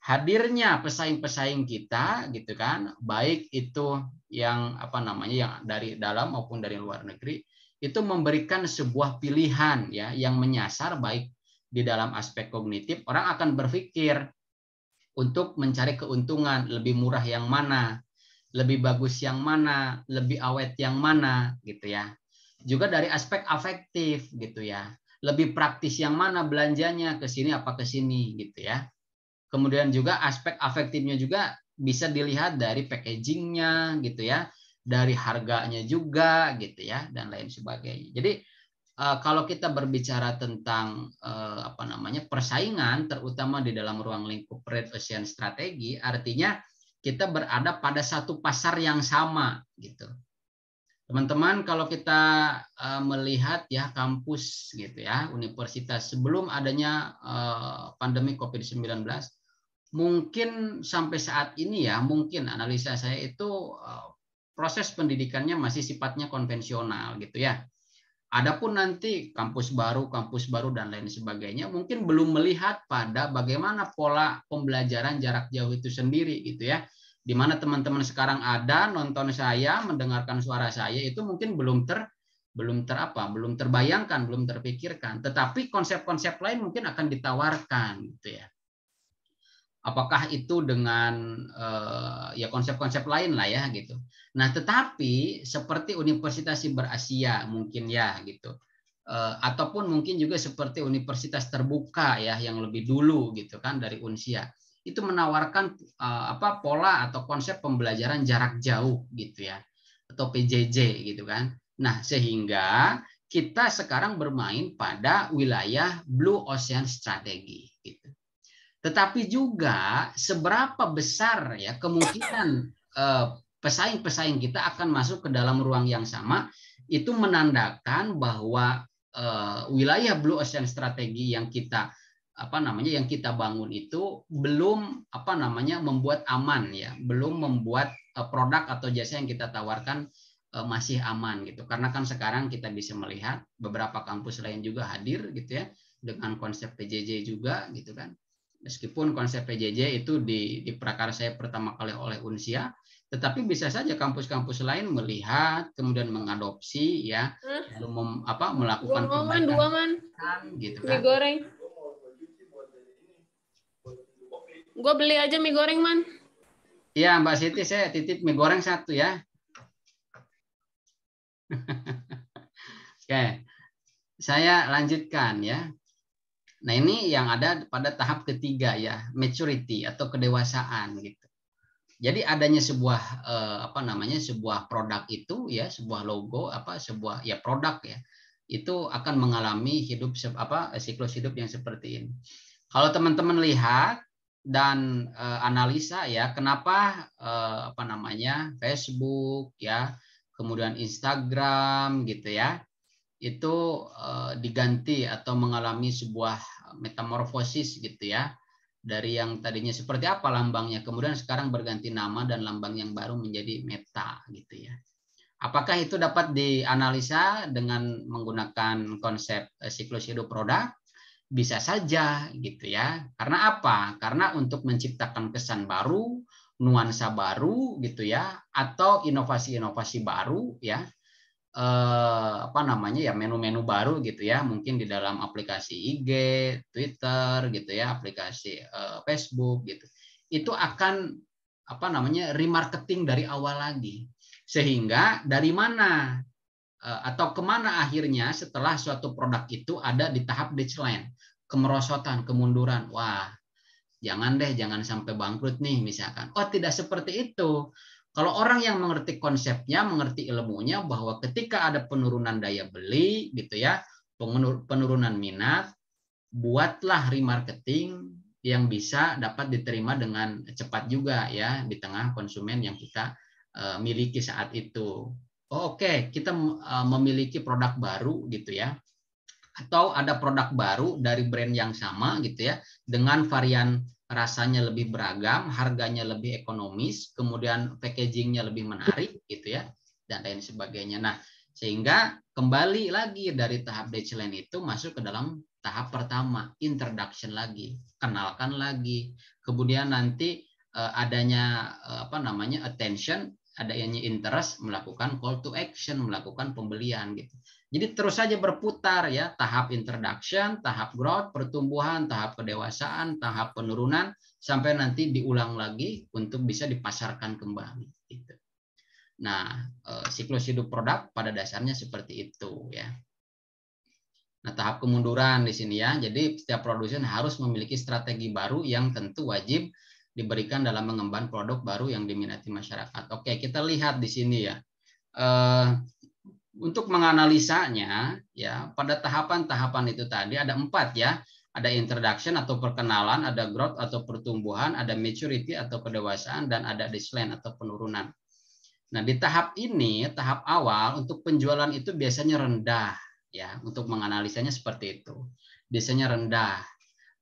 Hadirnya pesaing-pesaing kita gitu kan, baik itu yang yang dari dalam maupun dari luar negeri, itu memberikan sebuah pilihan ya yang menyasar baik di dalam aspek kognitif. Orang akan berpikir untuk mencari keuntungan, lebih murah yang mana, lebih bagus yang mana, lebih awet yang mana gitu ya. Juga dari aspek afektif gitu ya. Lebih praktis yang mana belanjanya, ke sini apa ke sini gitu ya. Kemudian juga aspek afektifnya juga bisa dilihat dari packagingnya gitu ya, dari harganya juga gitu ya, dan lain sebagainya. Jadi kalau kita berbicara tentang apa namanya persaingan, terutama di dalam ruang lingkup Red Ocean Strategi, artinya kita berada pada satu pasar yang sama gitu. Teman-teman, kalau kita melihat ya kampus gitu ya, universitas sebelum adanya pandemi COVID-19, mungkin sampai saat ini ya, mungkin analisa saya itu proses pendidikannya masih sifatnya konvensional gitu ya. Adapun nanti kampus baru dan lain sebagainya, mungkin belum melihat pada bagaimana pola pembelajaran jarak jauh itu sendiri gitu ya. Di mana teman-teman sekarang ada nonton saya, mendengarkan suara saya itu mungkin belum terbayangkan, belum terpikirkan. Tetapi konsep-konsep lain mungkin akan ditawarkan gitu ya. Apakah itu dengan ya konsep-konsep lain lah ya gitu. Nah, tetapi seperti Universitas Siber Asia mungkin ya gitu. Ataupun mungkin juga seperti universitas terbuka ya yang lebih dulu gitu kan dari Unsia. Itu menawarkan pola atau konsep pembelajaran jarak jauh gitu ya. Atau PJJ gitu kan. Nah, sehingga kita sekarang bermain pada wilayah Blue Ocean Strategy gitu. Tetapi juga seberapa besar ya kemungkinan pesaing-pesaing kita akan masuk ke dalam ruang yang sama, itu menandakan bahwa wilayah Blue Ocean Strategi yang kita bangun itu belum membuat aman ya, belum membuat produk atau jasa yang kita tawarkan masih aman gitu. Karena kan sekarang kita bisa melihat beberapa kampus lain juga hadir gitu ya dengan konsep PJJ juga gitu kan. Meskipun konsep PJJ itu diprakarsai pertama kali oleh Unsia, tetapi bisa saja kampus-kampus lain melihat kemudian mengadopsi ya, lalu melakukan perbaikan gitu kan. Mie goreng. Gue beli aja mie goreng, Man. Iya, Mbak Siti, saya titip mie goreng 1 ya. Oke, saya lanjutkan ya. Nah, ini yang ada pada tahap ketiga ya, maturity atau kedewasaan gitu. Jadi adanya sebuah sebuah produk itu ya, sebuah logo sebuah ya produk ya, itu akan mengalami siklus hidup yang seperti ini. Kalau teman-teman lihat dan analisa ya, kenapa Facebook ya, kemudian Instagram gitu ya, itu diganti atau mengalami sebuah metamorfosis gitu ya, dari yang tadinya seperti apa lambangnya kemudian sekarang berganti nama dan lambang yang baru menjadi Meta gitu ya. Apakah itu dapat dianalisa dengan menggunakan konsep siklus hidup produk? Bisa saja gitu ya. Karena apa? Karena untuk menciptakan kesan baru, nuansa baru gitu ya, atau inovasi-inovasi baru ya, menu-menu baru gitu ya, mungkin di dalam aplikasi IG, Twitter gitu ya, aplikasi Facebook gitu. Itu akan remarketing dari awal lagi. Sehingga dari mana atau kemana akhirnya setelah suatu produk itu ada di tahap decline, kemerosotan, kemunduran. Wah, jangan sampai bangkrut nih misalkan. Oh, tidak seperti itu. Kalau orang yang mengerti konsepnya, mengerti ilmunya, bahwa ketika ada penurunan daya beli gitu ya, penurunan minat, buatlah remarketing yang bisa dapat diterima dengan cepat juga ya di tengah konsumen yang kita miliki saat itu. Oke, kita memiliki produk baru gitu ya, atau ada produk baru dari brand yang sama gitu ya, dengan varian rasanya lebih beragam, harganya lebih ekonomis, kemudian packagingnya lebih menarik gitu ya, dan lain sebagainya. Nah, sehingga kembali lagi dari tahap decline itu masuk ke dalam tahap pertama, introduction lagi, kenalkan lagi, kemudian nanti adanya attention, adanya interest, melakukan call to action, melakukan pembelian gitu. Jadi terus saja berputar ya, tahap introduction, tahap growth, pertumbuhan, tahap kedewasaan, tahap penurunan, sampai nanti diulang lagi untuk bisa dipasarkan kembali. Gitu. Nah, siklus hidup produk pada dasarnya seperti itu ya. Nah, tahap kemunduran di sini ya. Jadi setiap produsen harus memiliki strategi baru yang tentu wajib diberikan dalam mengembangkan produk baru yang diminati masyarakat. Oke, kita lihat di sini ya. Untuk menganalisanya ya, pada tahapan-tahapan itu tadi ada 4 ya. Ada introduction atau perkenalan, ada growth atau pertumbuhan, ada maturity atau kedewasaan, dan ada decline atau penurunan. Nah, di tahap ini, tahap awal untuk penjualan itu biasanya rendah ya, untuk menganalisanya seperti itu. Biasanya rendah.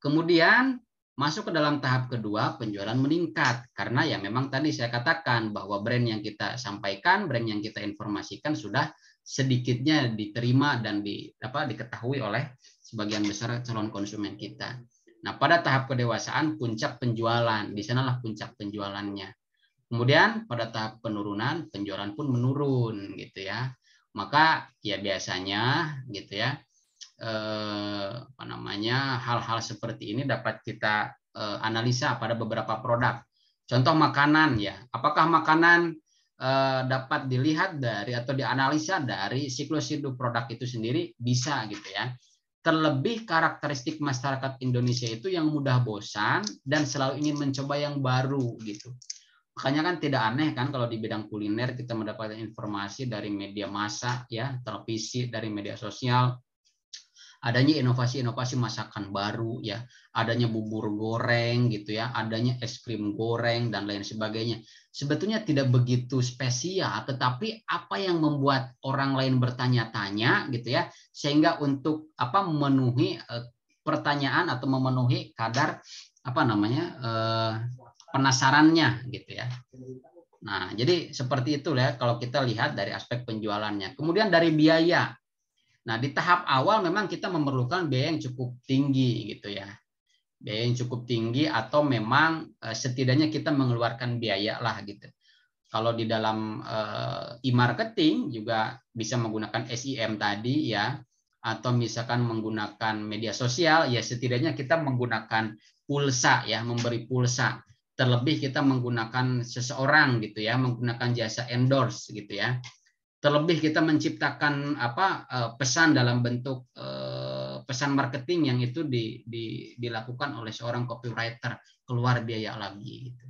Kemudian masuk ke dalam tahap kedua, penjualan meningkat karena ya memang tadi saya katakan bahwa brand yang kita sampaikan, brand yang kita informasikan sudah sedikitnya diterima dan diketahui oleh sebagian besar calon konsumen kita. Nah, pada tahap kedewasaan puncak penjualan, di sanalah puncak penjualannya. Kemudian pada tahap penurunan penjualan pun menurun gitu ya. Maka ya biasanya gitu ya hal-hal seperti ini dapat kita analisa pada beberapa produk. Contoh makanan ya. Apakah makanan dapat dilihat dari atau dianalisa dari siklus hidup produk itu sendiri? Bisa gitu ya. Terlebih karakteristik masyarakat Indonesia itu yang mudah bosan dan selalu ingin mencoba yang baru gitu. Makanya kan tidak aneh kan kalau di bidang kuliner kita mendapatkan informasi dari media massa ya, televisi, dari media sosial, adanya inovasi-inovasi masakan baru ya, adanya bubur goreng gitu ya, adanya es krim goreng dan lain sebagainya. Sebetulnya tidak begitu spesial, tetapi apa yang membuat orang lain bertanya-tanya gitu ya, sehingga untuk memenuhi pertanyaan atau memenuhi kadar penasarannya gitu ya. Nah, jadi seperti itu ya kalau kita lihat dari aspek penjualannya. Kemudian dari biaya. Nah, di tahap awal memang kita memerlukan biaya yang cukup tinggi gitu ya. Biaya yang cukup tinggi atau memang setidaknya kita mengeluarkan biaya lah gitu. Kalau di dalam e-marketing juga bisa menggunakan SEM tadi ya, atau misalkan menggunakan media sosial ya, setidaknya kita menggunakan pulsa ya, memberi pulsa. Terlebih kita menggunakan seseorang gitu ya, menggunakan jasa endorse gitu ya. Terlebih kita menciptakan pesan dalam bentuk pesan marketing yang itu dilakukan oleh seorang copywriter, keluar biaya lagi gitu.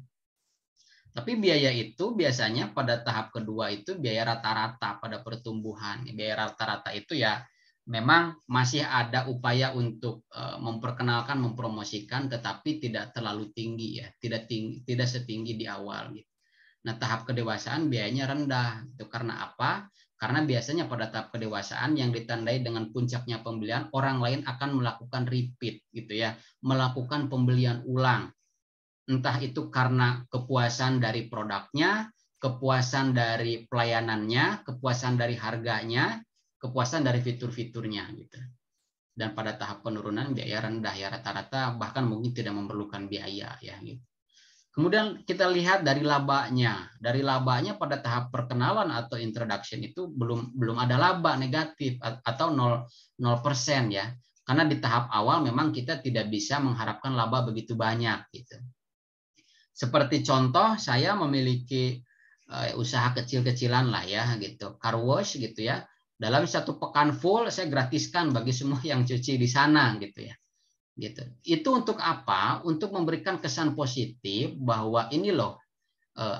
Tapi biaya itu biasanya pada tahap kedua itu biaya rata-rata pada pertumbuhan. Biaya rata-rata itu ya memang masih ada upaya untuk memperkenalkan, mempromosikan, tetapi tidak terlalu tinggi ya, tidak setinggi di awal gitu. Nah, tahap kedewasaan biayanya rendah. Itu karena apa? Karena biasanya pada tahap kedewasaan yang ditandai dengan puncaknya pembelian, orang lain akan melakukan repeat gitu ya, melakukan pembelian ulang. Entah itu karena kepuasan dari produknya, kepuasan dari pelayanannya, kepuasan dari harganya, kepuasan dari fitur-fiturnya gitu. Dan pada tahap penurunan biaya rendah ya, rata-rata bahkan mungkin tidak memerlukan biaya ya gitu. Kemudian kita lihat dari labanya. Dari labanya pada tahap perkenalan atau introduction itu belum ada laba negatif atau 0% ya. Karena di tahap awal memang kita tidak bisa mengharapkan laba begitu banyak gitu. Seperti contoh saya memiliki usaha kecil-kecilan lah ya gitu, car wash gitu ya. Dalam 1 pekan full saya gratiskan bagi semua yang cuci di sana gitu ya. Gitu. Itu untuk apa? Untuk memberikan kesan positif bahwa ini loh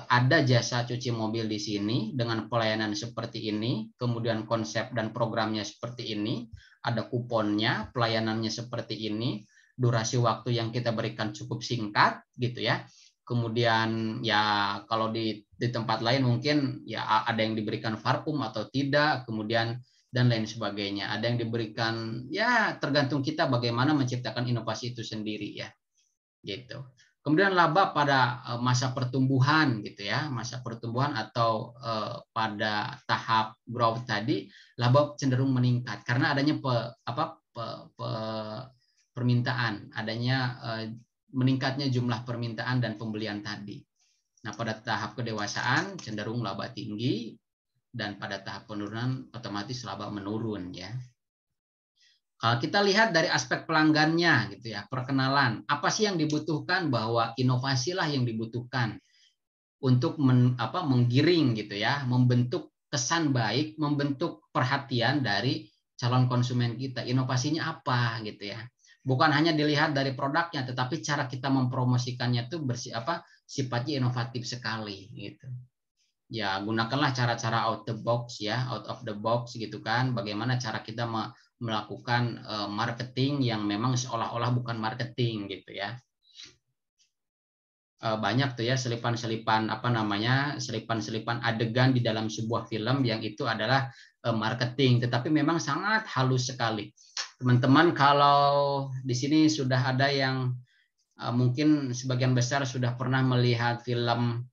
ada jasa cuci mobil di sini dengan pelayanan seperti ini, kemudian konsep dan programnya seperti ini, ada kuponnya, pelayanannya seperti ini, durasi waktu yang kita berikan cukup singkat gitu ya. Kemudian ya kalau di tempat lain mungkin ya ada yang diberikan vakum atau tidak, kemudian dan lain sebagainya. Ada yang diberikan ya tergantung kita bagaimana menciptakan inovasi itu sendiri ya. Gitu. Kemudian laba pada masa pertumbuhan gitu ya, masa pertumbuhan atau pada tahap growth tadi laba cenderung meningkat karena adanya permintaan, adanya meningkatnya jumlah permintaan dan pembelian tadi. Nah, pada tahap kedewasaan cenderung laba tinggi, dan pada tahap penurunan otomatis laba menurun ya. Kalau kita lihat dari aspek pelanggannya gitu ya, perkenalan, apa sih yang dibutuhkan, bahwa inovasilah yang dibutuhkan untuk menggiring gitu ya, membentuk kesan baik, membentuk perhatian dari calon konsumen kita, inovasinya apa gitu ya. Bukan hanya dilihat dari produknya, tetapi cara kita mempromosikannya itu sifatnya inovatif sekali gitu. Ya, gunakanlah cara-cara out the box ya, out of the box gitu kan. Bagaimana cara kita melakukan marketing yang memang seolah-olah bukan marketing gitu ya. Banyak tuh ya selipan-selipan selipan-selipan adegan di dalam sebuah film yang itu adalah marketing, tetapi memang sangat halus sekali. Teman-teman kalau di sini sudah ada yang mungkin sebagian besar sudah pernah melihat film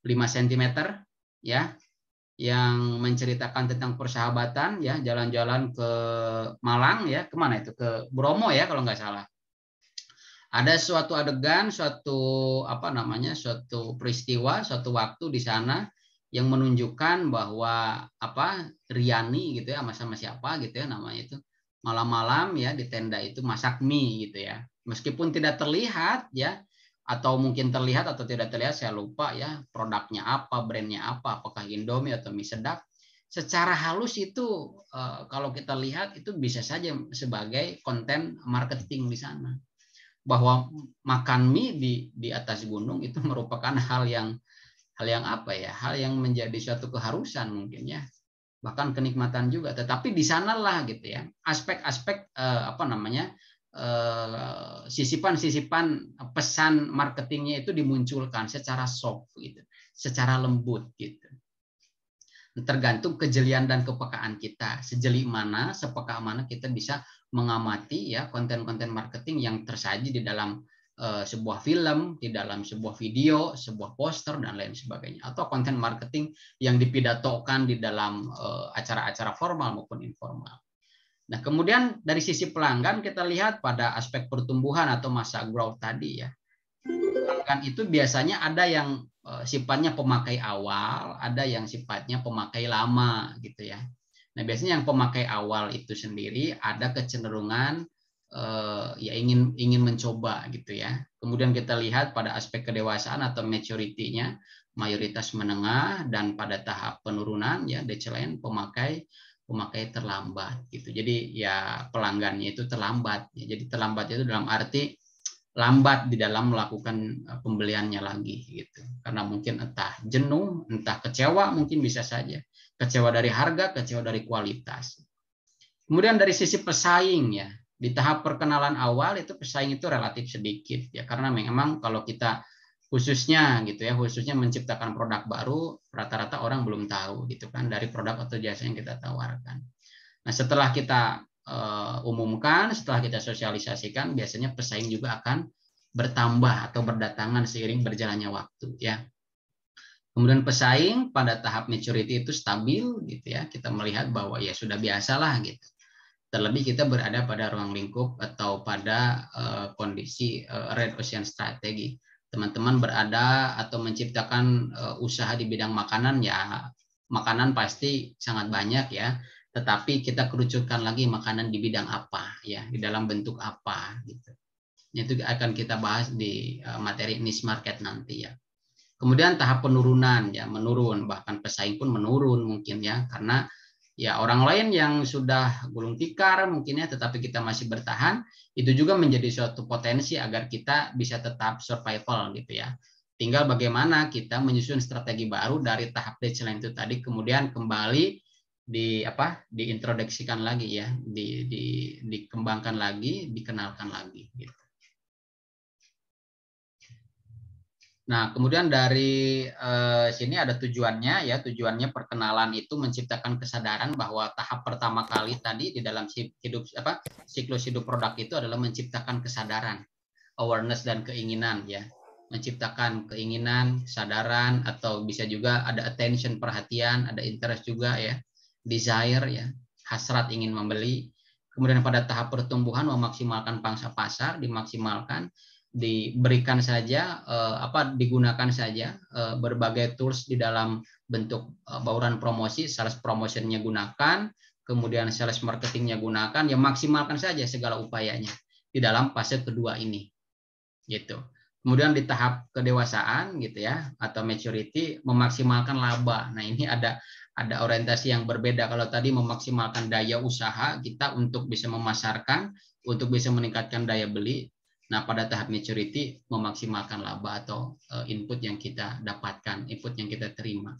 5 cm ya, yang menceritakan tentang persahabatan ya, jalan-jalan ke Malang ya, kemana itu, ke Bromo ya kalau nggak salah. Ada suatu adegan, suatu peristiwa, suatu waktu di sana yang menunjukkan bahwa Riani gitu ya, sama siapa gitu ya namanya itu, malam-malam ya di tenda itu masak mie gitu ya. Meskipun tidak terlihat ya, atau mungkin terlihat atau tidak terlihat, saya lupa ya produknya apa, brandnya apa, apakah Indomie atau mie sedap. Secara halus itu kalau kita lihat itu bisa saja sebagai konten marketing di sana. Bahwa makan mie di atas gunung itu merupakan hal yang menjadi suatu keharusan mungkin ya, bahkan kenikmatan juga. Tetapi di sanalah gitu ya aspek-aspek sisipan-sisipan pesan marketingnya itu dimunculkan secara soft gitu, secara lembut gitu. Tergantung kejelian dan kepekaan kita, sejeli mana, sepeka mana kita bisa mengamati ya konten-konten marketing yang tersaji di dalam sebuah film, di dalam sebuah video, sebuah poster dan lain sebagainya, atau konten marketing yang dipidatokan di dalam acara-acara formal maupun informal. Nah, kemudian dari sisi pelanggan kita lihat pada aspek pertumbuhan atau masa growth tadi ya. Pelanggan itu biasanya ada yang sifatnya pemakai awal, ada yang sifatnya pemakai lama gitu ya. Nah, biasanya yang pemakai awal itu sendiri ada kecenderungan ya ingin mencoba gitu ya. Kemudian kita lihat pada aspek kedewasaan atau maturity-nya, mayoritas menengah, dan pada tahap penurunan ya decline pemakai terlambat gitu. Jadi ya pelanggannya itu terlambat. Ya. Jadi terlambat itu dalam arti lambat di dalam melakukan pembeliannya lagi gitu. Karena mungkin entah jenuh, entah kecewa, mungkin bisa saja. Kecewa dari harga, kecewa dari kualitas. Kemudian dari sisi pesaing ya, di tahap perkenalan awal itu pesaing itu relatif sedikit ya, karena memang kalau kita khususnya menciptakan produk baru, rata-rata orang belum tahu gitu kan dari produk atau jasa yang kita tawarkan. Nah, setelah kita umumkan, setelah kita sosialisasikan, biasanya pesaing juga akan bertambah atau berdatangan seiring berjalannya waktu ya. Kemudian pesaing pada tahap maturity itu stabil gitu ya. Kita melihat bahwa ya sudah biasalah gitu. Terlebih kita berada pada ruang lingkup atau pada kondisi red ocean strategi. Teman-teman berada atau menciptakan usaha di bidang makanan ya, makanan pasti sangat banyak ya. Tetapi kita kerucutkan lagi makanan di bidang apa ya, di dalam bentuk apa gitu. Itu akan kita bahas di materi niche market nanti ya. Kemudian tahap penurunan ya, menurun, bahkan pesaing pun menurun mungkin ya, karena ya orang lain yang sudah gulung tikar mungkin ya, tetapi kita masih bertahan, itu juga menjadi suatu potensi agar kita bisa tetap survival gitu ya. Tinggal bagaimana kita menyusun strategi baru dari tahap decline itu tadi, kemudian kembali diintroduksikan lagi ya, dikembangkan lagi, dikenalkan lagi gitu. Nah, kemudian dari sini ada tujuannya ya, tujuannya perkenalan itu menciptakan kesadaran bahwa tahap pertama kali tadi di dalam siklus hidup produk itu adalah menciptakan kesadaran, awareness dan keinginan ya. Menciptakan keinginan, kesadaran, atau bisa juga ada attention, perhatian, ada interest juga ya. Desire ya, hasrat ingin membeli. Kemudian pada tahap pertumbuhan memaksimalkan pangsa pasar, dimaksimalkan, diberikan saja digunakan saja berbagai tools di dalam bentuk bauran promosi, sales promotionnya gunakan, kemudian sales marketingnya gunakan, ya maksimalkan saja segala upayanya di dalam fase kedua ini gitu. Kemudian di tahap kedewasaan gitu ya, atau maturity, memaksimalkan laba. Nah, ini ada ada orientasi yang berbeda. Kalau tadi memaksimalkan daya usaha kita untuk bisa memasarkan, untuk bisa meningkatkan daya beli. Nah, pada tahap maturity memaksimalkan laba atau input yang kita dapatkan, input yang kita terima.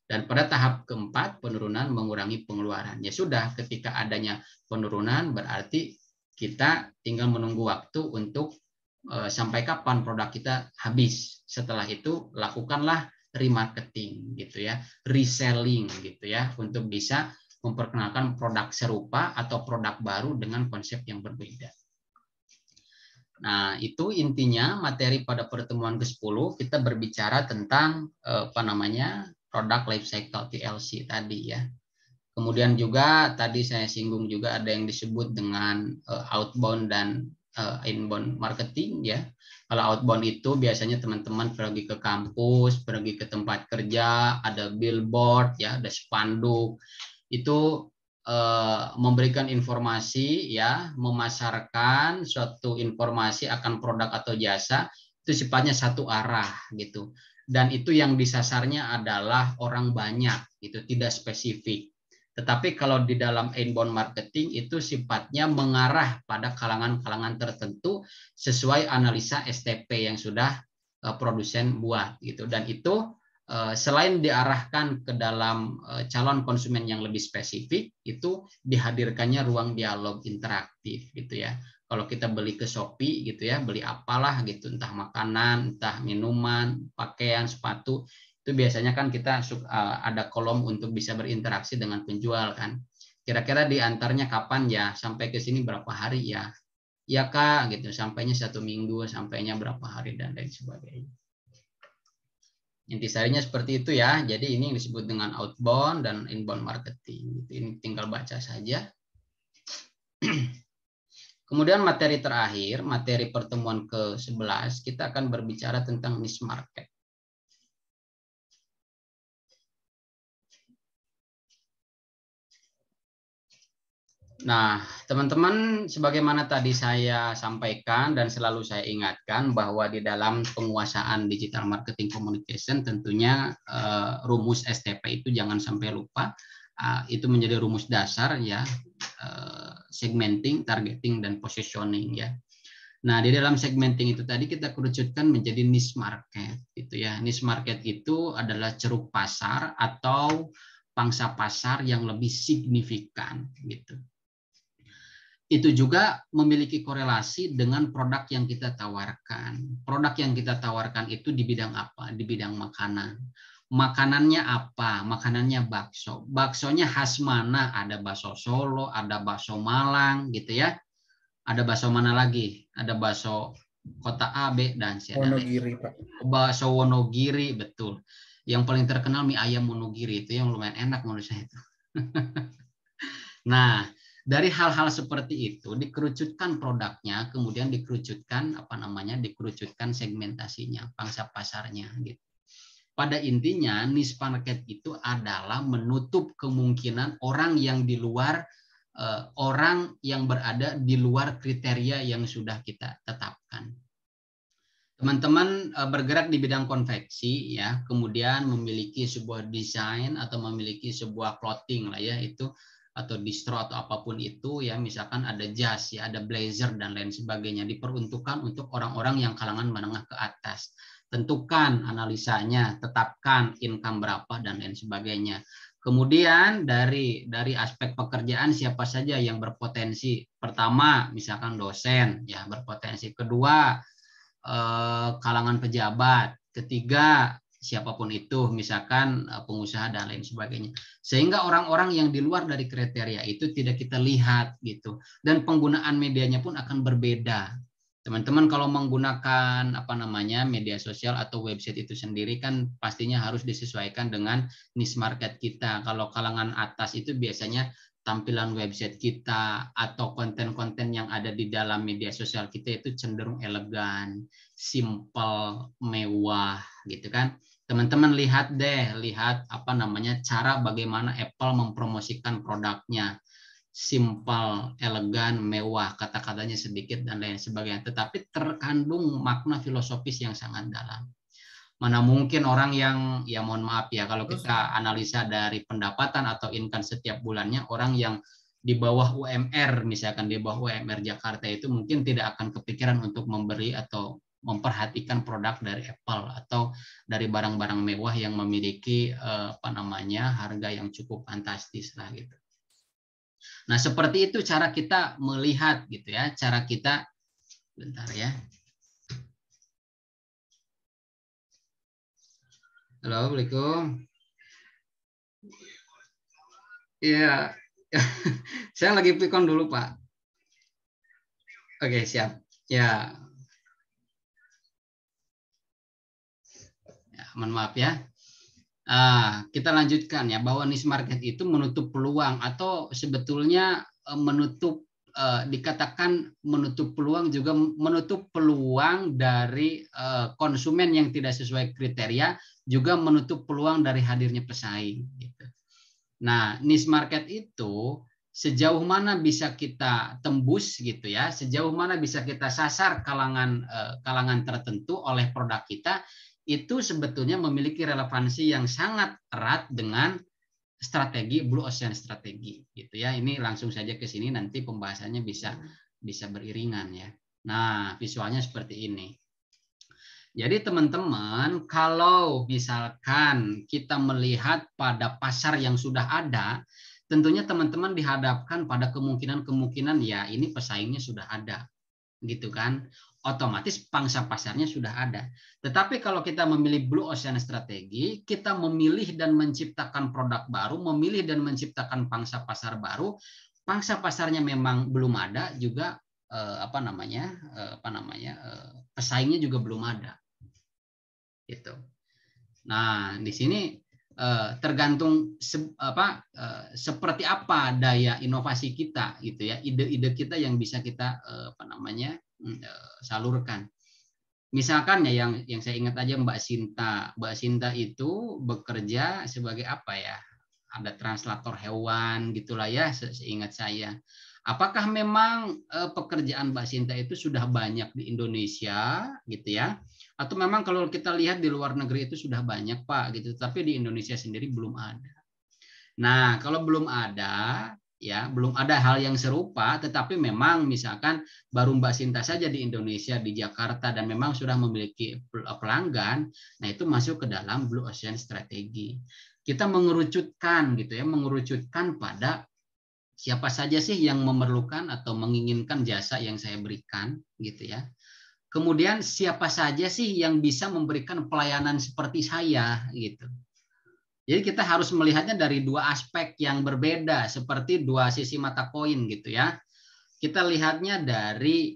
Dan pada tahap keempat, penurunan mengurangi pengeluaran. Ya sudah, ketika adanya penurunan berarti kita tinggal menunggu waktu untuk sampai kapan produk kita habis. Setelah itu lakukanlah remarketing gitu ya, reselling gitu ya, untuk bisa memperkenalkan produk serupa atau produk baru dengan konsep yang berbeda. Nah, itu intinya materi pada pertemuan ke-10 kita berbicara tentang product life cycle PLC tadi ya. Kemudian juga tadi saya singgung juga ada yang disebut dengan outbound dan inbound marketing ya. Kalau outbound itu biasanya teman-teman pergi ke kampus, pergi ke tempat kerja, ada billboard ya, ada spanduk. Itu memberikan informasi ya, memasarkan suatu informasi akan produk atau jasa itu sifatnya satu arah gitu. Dan itu yang disasarnya adalah orang banyak, itu tidak spesifik. Tetapi kalau di dalam inbound marketing itu sifatnya mengarah pada kalangan-kalangan tertentu sesuai analisa STP yang sudah produsen buat gitu. Dan itu selain diarahkan ke dalam calon konsumen yang lebih spesifik, itu dihadirkannya ruang dialog interaktif gitu ya. Kalau kita beli ke Shopee gitu ya, beli apalah gitu, entah makanan, entah minuman, pakaian, sepatu, itu biasanya kan kita ada kolom untuk bisa berinteraksi dengan penjual kan. Kira-kira diantarnya kapan ya? Sampai ke sini berapa hari ya? Ya Kak, gitu. Sampainya 1 minggu, sampainya berapa hari dan lain sebagainya. Intisarinya seperti itu ya. Jadi ini yang disebut dengan outbound dan inbound marketing. Ini tinggal baca saja. Kemudian materi terakhir, materi pertemuan ke-11, kita akan berbicara tentang niche market. Nah, teman-teman, sebagaimana tadi saya sampaikan dan selalu saya ingatkan bahwa di dalam penguasaan digital marketing communication tentunya rumus STP itu jangan sampai lupa. Itu menjadi rumus dasar ya, segmenting, targeting, dan positioning ya. Nah, di dalam segmenting itu tadi kita kerucutkan menjadi niche market gitu ya. Niche market itu adalah ceruk pasar atau pangsa pasar yang lebih signifikan gitu. Itu juga memiliki korelasi dengan produk yang kita tawarkan. Produk yang kita tawarkan itu di bidang apa? Di bidang makanan. Makanannya apa? Makanannya bakso. Baksonya khas mana? Ada bakso Solo, ada bakso Malang gitu ya. Ada bakso mana lagi? Ada bakso kota A, B, dan C. Wonogiri, Pak. Bakso Wonogiri, betul. Yang paling terkenal mie ayam Wonogiri, itu yang lumayan enak menurut saya itu. Nah, dari hal-hal seperti itu dikerucutkan produknya, kemudian dikerucutkan dikerucutkan segmentasinya, pangsa pasarnya gitu. Pada intinya niche market itu adalah menutup kemungkinan orang yang di luar orang yang berada di luar kriteria yang sudah kita tetapkan. Teman-teman bergerak di bidang konveksi ya, kemudian memiliki sebuah desain atau memiliki sebuah clothing lah ya, itu atau distro atau apapun itu ya, misalkan ada jas ya, ada blazer dan lain sebagainya, diperuntukkan untuk orang-orang yang kalangan menengah ke atas. Tentukan analisanya, tetapkan income berapa dan lain sebagainya. Kemudian dari aspek pekerjaan siapa saja yang berpotensi. Pertama, misalkan dosen ya berpotensi. Kedua, kalangan pejabat. Ketiga, siapapun itu, misalkan pengusaha dan lain sebagainya. Sehingga orang-orang yang di luar dari kriteria itu tidak kita lihat gitu. Dan penggunaan medianya pun akan berbeda. Teman-teman kalau menggunakan media sosial atau website itu sendiri kan pastinya harus disesuaikan dengan niche market kita. Kalau kalangan atas itu biasanya tampilan website kita atau konten-konten yang ada di dalam media sosial kita itu cenderung elegan, simple, mewah gitu kan. Teman-teman lihat cara bagaimana Apple mempromosikan produknya. Simple, elegan, mewah, kata-katanya sedikit dan lain sebagainya, tetapi terkandung makna filosofis yang sangat dalam. Mana mungkin orang yang, ya mohon maaf ya, kalau kita analisa dari pendapatan atau income setiap bulannya, orang yang di bawah UMR, misalkan di bawah UMR Jakarta itu mungkin tidak akan kepikiran untuk memberi atau memperhatikan produk dari Apple atau dari barang-barang mewah yang memiliki harga yang cukup fantastis lah gitu. Nah, seperti itu cara kita melihat gitu ya, cara kita, bentar ya. Halo, Assalamualaikum. Iya, saya lagi pikon dulu, Pak. Oke, siap. Ya, mohon maaf ya. Kita lanjutkan ya, bahwa niche market itu menutup peluang atau sebetulnya dikatakan menutup peluang, juga menutup peluang dari konsumen yang tidak sesuai kriteria, juga menutup peluang dari hadirnya pesaing gitu. Nah, niche market itu sejauh mana bisa kita tembus gitu ya, sejauh mana bisa kita sasar kalangan tertentu oleh produk kita, itu sebetulnya memiliki relevansi yang sangat erat dengan strategi Blue Ocean strategi gitu ya. Ini langsung saja ke sini, nanti pembahasannya bisa beriringan ya. Nah, visualnya seperti ini. Jadi teman-teman, kalau misalkan kita melihat pada pasar yang sudah ada, tentunya teman-teman dihadapkan pada kemungkinan-kemungkinan ya ini pesaingnya sudah ada, gitu kan? Otomatis pangsa pasarnya sudah ada. Tetapi kalau kita memilih Blue Ocean strategi, kita memilih dan menciptakan produk baru, memilih dan menciptakan pangsa pasar baru. Pangsa pasarnya memang belum ada, juga pesaingnya juga belum ada. Gitu. Nah, di sini tergantung seperti apa daya inovasi kita gitu ya, ide-ide kita yang bisa kita salurkan. Misalkan ya yang saya ingat aja Mbak Sinta itu bekerja sebagai apa ya? Ada translator hewan gitulah ya, seingat saya. Apakah memang pekerjaan Mbak Sinta itu sudah banyak di Indonesia gitu ya? Atau memang kalau kita lihat di luar negeri itu sudah banyak Pak gitu, tapi di Indonesia sendiri belum ada. Nah, kalau belum ada ya, belum ada hal yang serupa, tetapi memang misalkan baru Mbak Sinta saja di Indonesia, di Jakarta, dan memang sudah memiliki pelanggan, nah itu masuk ke dalam Blue Ocean strategi. Kita mengerucutkan gitu ya, mengerucutkan pada siapa saja sih yang memerlukan atau menginginkan jasa yang saya berikan gitu ya. Kemudian siapa saja sih yang bisa memberikan pelayanan seperti saya gitu. Jadi kita harus melihatnya dari dua aspek yang berbeda, seperti dua sisi mata koin gitu ya. Kita lihatnya dari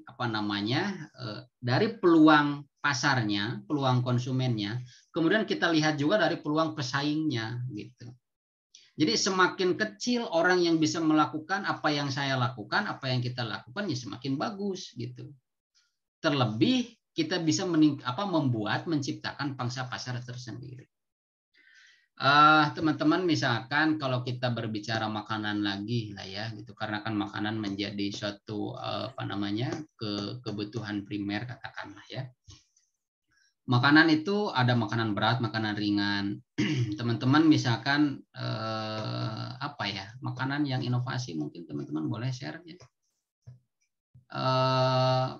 dari peluang pasarnya, peluang konsumennya. Kemudian kita lihat juga dari peluang pesaingnya gitu. Jadi semakin kecil orang yang bisa melakukan apa yang saya lakukan, apa yang kita lakukan, ya semakin bagus gitu. Terlebih kita bisa menciptakan pangsa pasar tersendiri. Teman-teman, misalkan kalau kita berbicara makanan lagi lah ya gitu, karena kan makanan menjadi suatu kebutuhan primer katakanlah ya. Makanan itu ada makanan berat, makanan ringan. Teman-teman misalkan makanan yang inovasi, mungkin teman-teman boleh share ya.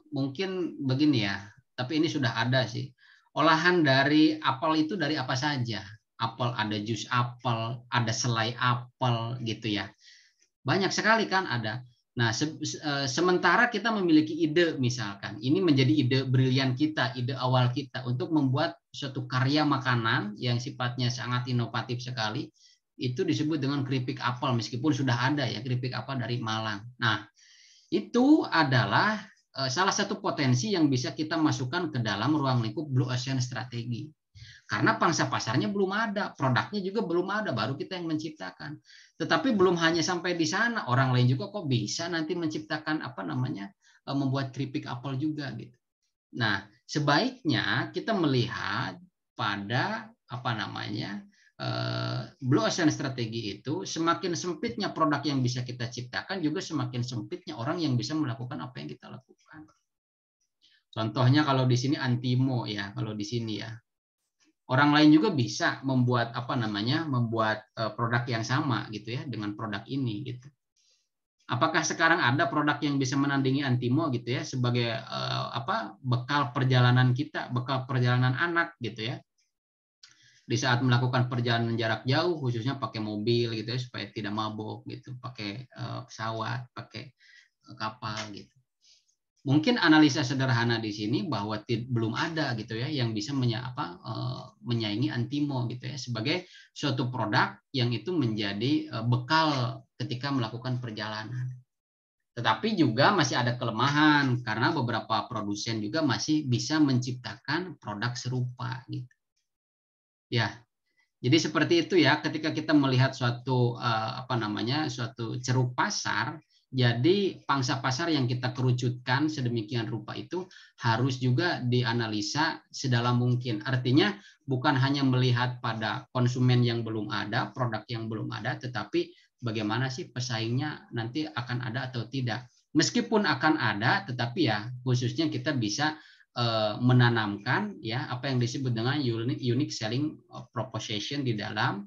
Mungkin begini ya, tapi ini sudah ada sih. Olahan dari apel itu dari apa saja? Apel, ada jus apel, ada selai apel gitu ya. Banyak sekali kan ada. Nah, sementara kita memiliki ide, misalkan ini menjadi ide brilian kita, ide awal kita untuk membuat suatu karya makanan yang sifatnya sangat inovatif sekali, itu disebut dengan keripik apel, meskipun sudah ada ya keripik apel dari Malang. Nah, itu adalah salah satu potensi yang bisa kita masukkan ke dalam ruang lingkup Blue Ocean strategi. Karena pangsa pasarnya belum ada, produknya juga belum ada, baru kita yang menciptakan. Tetapi belum hanya sampai di sana, orang lain juga kok bisa nanti menciptakan membuat keripik apel juga gitu. Nah, sebaiknya kita melihat pada Blue Ocean strategi itu, semakin sempitnya produk yang bisa kita ciptakan, juga semakin sempitnya orang yang bisa melakukan apa yang kita lakukan. Contohnya kalau di sini Antimo ya, kalau di sini ya. Orang lain juga bisa membuat membuat produk yang sama gitu ya dengan produk ini gitu. Apakah sekarang ada produk yang bisa menandingi Antimo gitu ya sebagai bekal perjalanan kita, bekal perjalanan anak gitu ya. Di saat melakukan perjalanan jarak jauh khususnya pakai mobil gitu ya supaya tidak mabok gitu, pakai pesawat, pakai kapal gitu. Mungkin analisa sederhana di sini bahwa belum ada gitu ya yang bisa menyaingi Antimo gitu ya sebagai suatu produk yang itu menjadi bekal ketika melakukan perjalanan. Tetapi juga masih ada kelemahan karena beberapa produsen juga masih bisa menciptakan produk serupa gitu. Ya. Jadi seperti itu ya ketika kita melihat suatu suatu ceruk pasar. Jadi pangsa pasar yang kita kerucutkan sedemikian rupa itu harus juga dianalisa sedalam mungkin. Artinya bukan hanya melihat pada konsumen yang belum ada, produk yang belum ada, tetapi bagaimana sih pesaingnya nanti akan ada atau tidak. Meskipun akan ada, tetapi ya khususnya kita bisa menanamkan ya apa yang disebut dengan unique selling proposition di dalam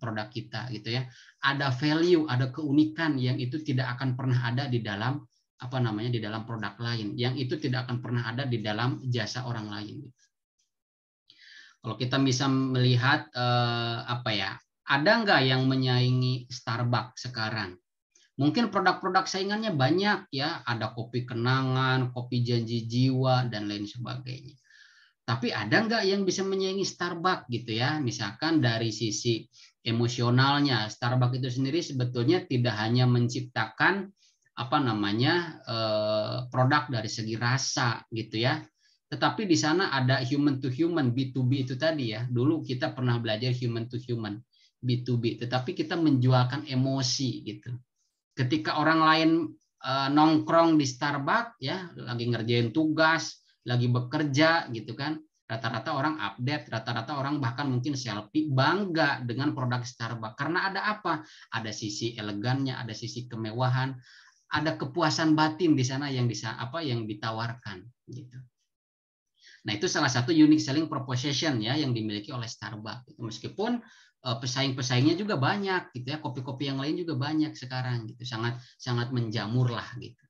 produk kita gitu ya. Ada value, ada keunikan yang itu tidak akan pernah ada di dalam di dalam produk lain, yang itu tidak akan pernah ada di dalam jasa orang lain. Kalau kita bisa melihat ada nggak yang menyaingi Starbucks sekarang? Mungkin produk-produk saingannya banyak ya, ada kopi kenangan, kopi janji jiwa dan lain sebagainya. Tapi ada nggak yang bisa menyaingi Starbucks gitu ya? Misalkan dari sisi emosionalnya, Starbucks itu sendiri sebetulnya tidak hanya menciptakan produk dari segi rasa gitu ya. Tetapi di sana ada human to human, B2B itu tadi ya. Dulu kita pernah belajar human to human, B2B, tetapi kita menjualkan emosi gitu. Ketika orang lain nongkrong di Starbucks ya, lagi ngerjain tugas, lagi bekerja gitu kan, rata-rata orang update, rata-rata orang bahkan mungkin selfie, bangga dengan produk Starbucks karena ada apa? Ada sisi elegannya, ada sisi kemewahan, ada kepuasan batin di sana yang ditawarkan gitu. Nah, itu salah satu unique selling proposition ya yang dimiliki oleh Starbucks. Meskipun pesaing-pesaingnya juga banyak gitu ya, kopi-kopi yang lain juga banyak sekarang gitu, sangat menjamur lah gitu.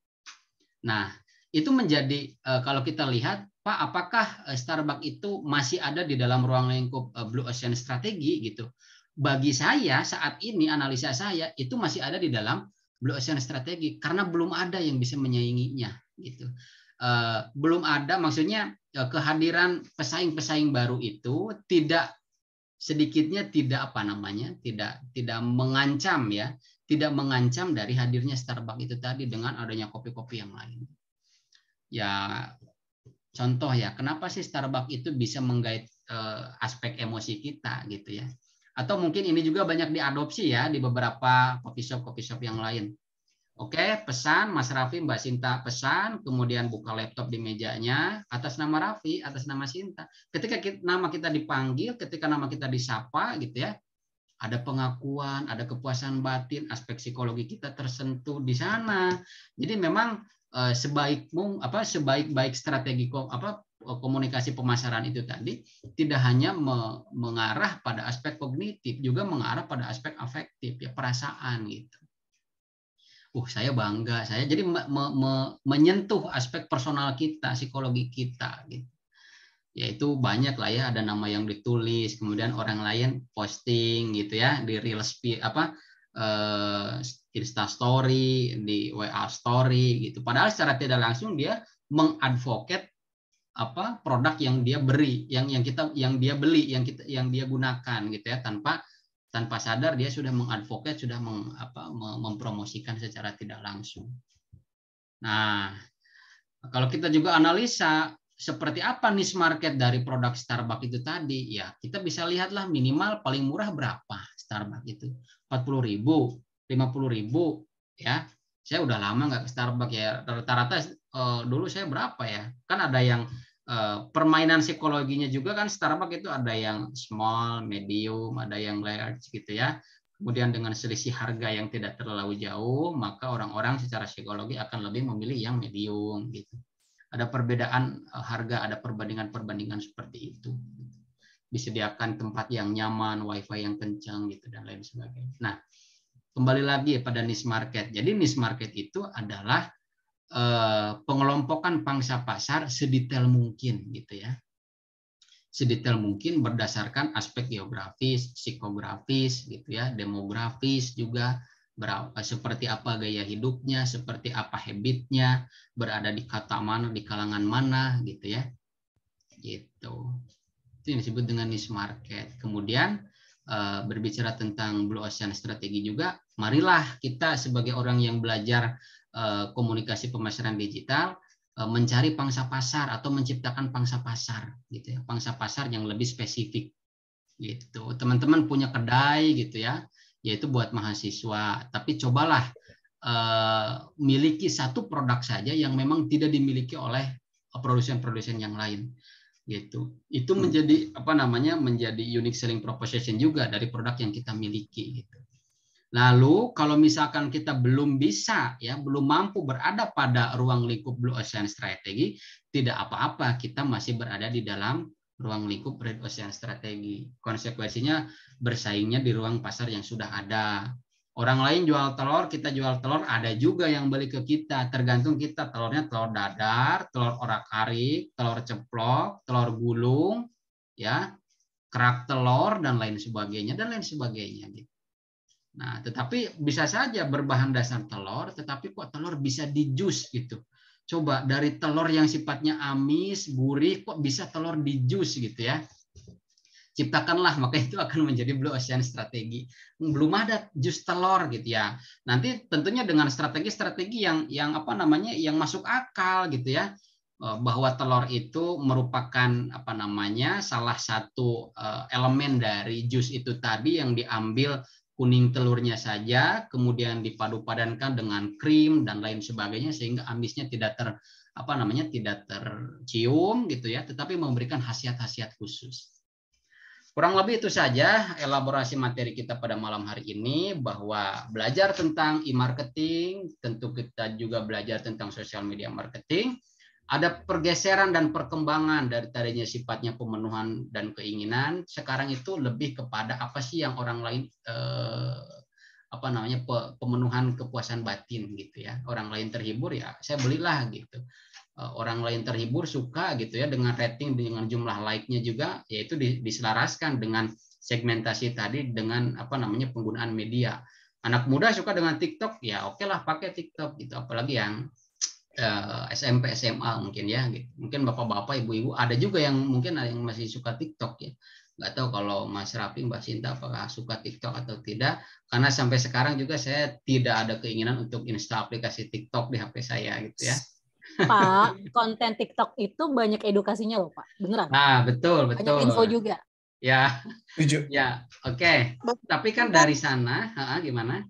Nah, itu menjadi kalau kita lihat Pak, apakah Starbucks itu masih ada di dalam ruang lingkup Blue Ocean strategi gitu? Bagi saya saat ini analisa saya itu masih ada di dalam Blue Ocean strategi karena belum ada yang bisa menyainginya gitu. Belum ada, maksudnya kehadiran pesaing-pesaing baru itu tidak sedikitnya tidak tidak mengancam ya, tidak mengancam dari hadirnya Starbucks itu tadi dengan adanya kopi-kopi yang lain. Ya contoh ya, kenapa sih Starbucks itu bisa menggait aspek emosi kita gitu ya? Atau mungkin ini juga banyak diadopsi ya di beberapa coffee shop yang lain. Oke, pesan Mas Raffi, Mbak Sinta pesan, kemudian buka laptop di mejanya, atas nama Raffi, atas nama Sinta. Ketika nama kita dipanggil, ketika nama kita disapa gitu ya, ada pengakuan, ada kepuasan batin, aspek psikologi kita tersentuh di sana. Jadi memang sebaik-baik strategi komunikasi pemasaran itu tadi tidak hanya mengarah pada aspek kognitif, juga mengarah pada aspek afektif ya, perasaan gitu. Saya bangga, saya jadi menyentuh aspek personal kita, psikologi kita gitu. Yaitu banyak lah ya, ada nama yang ditulis, kemudian orang lain posting gitu ya di Insta story, di WA story gitu. Padahal secara tidak langsung dia mengadvocate produk yang dia beri, yang dia beli, yang dia gunakan gitu ya, tanpa sadar dia sudah mengadvocate, sudah mempromosikan secara tidak langsung. Nah, kalau kita juga analisa seperti apa niche market dari produk Starbucks itu tadi, ya kita bisa lihatlah minimal paling murah berapa Starbucks itu, 40.000, 50.000 ya. Saya udah lama nggak ke Starbucks ya, rata-rata dulu saya berapa ya, kan ada yang permainan psikologinya juga kan. Starbucks itu ada yang small, medium, ada yang large gitu ya. Kemudian dengan selisih harga yang tidak terlalu jauh, maka orang-orang secara psikologi akan lebih memilih yang medium gitu. Ada perbedaan harga, ada perbandingan seperti itu. disediakan tempat yang nyaman, wifi yang kencang gitu dan lain sebagainya. Nah, kembali lagi pada niche market. Jadi niche market itu adalah pengelompokan pangsa pasar sedetail mungkin gitu ya. Sedetail mungkin berdasarkan aspek geografis, psikografis gitu ya, demografis juga, seperti apa gaya hidupnya, seperti apa habitnya, berada di kota mana, di kalangan mana gitu ya. Gitu. Itu yang disebut dengan niche market. Kemudian berbicara tentang Blue Ocean strategi juga, marilah kita sebagai orang yang belajar komunikasi pemasaran digital mencari pangsa pasar atau menciptakan pangsa pasar gitu ya, pangsa pasar yang lebih spesifik gitu. Teman-teman punya kedai gitu ya, yaitu buat mahasiswa, tapi cobalah miliki satu produk saja yang memang tidak dimiliki oleh produsen-produsen yang lain gitu. Itu menjadi menjadi unique selling proposition juga dari produk yang kita miliki gitu. Lalu kalau misalkan kita belum bisa ya, belum mampu berada pada ruang lingkup Blue Ocean strategi, tidak apa-apa, kita masih berada di dalam ruang lingkup Red Ocean strategi. Konsekuensinya bersaingnya di ruang pasar yang sudah ada. Orang lain jual telur, kita jual telur, ada juga yang beli ke kita. Tergantung kita, telurnya telur dadar, telur orak-arik, telur ceplok, telur gulung, ya, kerak telur dan lain sebagainya gitu. Nah, tetapi bisa saja berbahan dasar telur, tetapi kok telur bisa di-jus gitu. Coba dari telur yang sifatnya amis, gurih, kok bisa telur di-jus gitu ya. Ciptakanlah, maka itu akan menjadi Blue Ocean strategi. Belum ada jus telur gitu ya. Nanti tentunya dengan strategi-strategi yang masuk akal gitu ya. Bahwa telur itu merupakan salah satu elemen dari jus itu tadi yang diambil kuning telurnya saja, kemudian dipadu-padankan dengan krim dan lain sebagainya sehingga amisnya tidak tercium gitu ya, tetapi memberikan khasiat-khasiat khusus. Kurang lebih itu saja elaborasi materi kita pada malam hari ini, bahwa belajar tentang e-marketing, tentu kita juga belajar tentang social media marketing. Ada pergeseran dan perkembangan dari tadinya sifatnya pemenuhan dan keinginan, sekarang itu lebih kepada apa sih yang orang lain pemenuhan kepuasan batin gitu ya. Orang lain terhibur ya saya belilah gitu. Orang lain terhibur suka gitu ya dengan rating, dengan jumlah like-nya juga, yaitu diselaraskan dengan segmentasi tadi dengan penggunaan media. Anak muda suka dengan TikTok, ya oke lah pakai TikTok gitu, apalagi yang SMP SMA mungkin ya gitu. Mungkin bapak-bapak ibu-ibu ada juga yang mungkin ada yang masih suka TikTok ya. Nggak tahu kalau Mas Rafi, Mbak Sinta apakah suka TikTok atau tidak, karena sampai sekarang juga saya tidak ada keinginan untuk install aplikasi TikTok di HP saya gitu ya. Pak, konten TikTok itu banyak edukasinya loh Pak, beneran. Nah, betul. Banyak info juga. Ya, ya, oke. Tapi kan dari sana, gimana?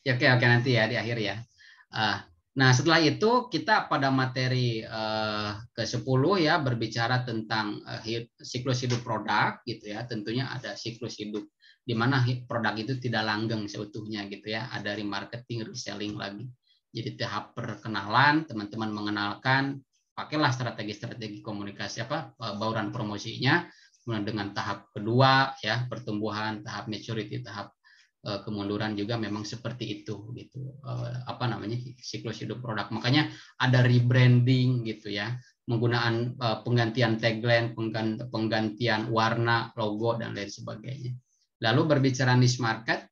Ya, oke, nanti ya di akhir ya. Nah, setelah itu kita pada materi ke-10 ya, berbicara tentang siklus hidup produk gitu ya. Tentunya ada siklus hidup di mana produk itu tidak langgeng seutuhnya gitu ya. Ada remarketing, reselling lagi. Jadi tahap perkenalan, teman-teman mengenalkan, pakailah strategi-strategi komunikasi bauran promosinya. Kemudian dengan tahap kedua ya, pertumbuhan, tahap maturity, tahap kemunduran juga memang seperti itu gitu. Siklus hidup produk. Makanya ada rebranding gitu ya, penggunaan penggantian tagline, penggantian warna, logo dan lain sebagainya. Lalu berbicara niche market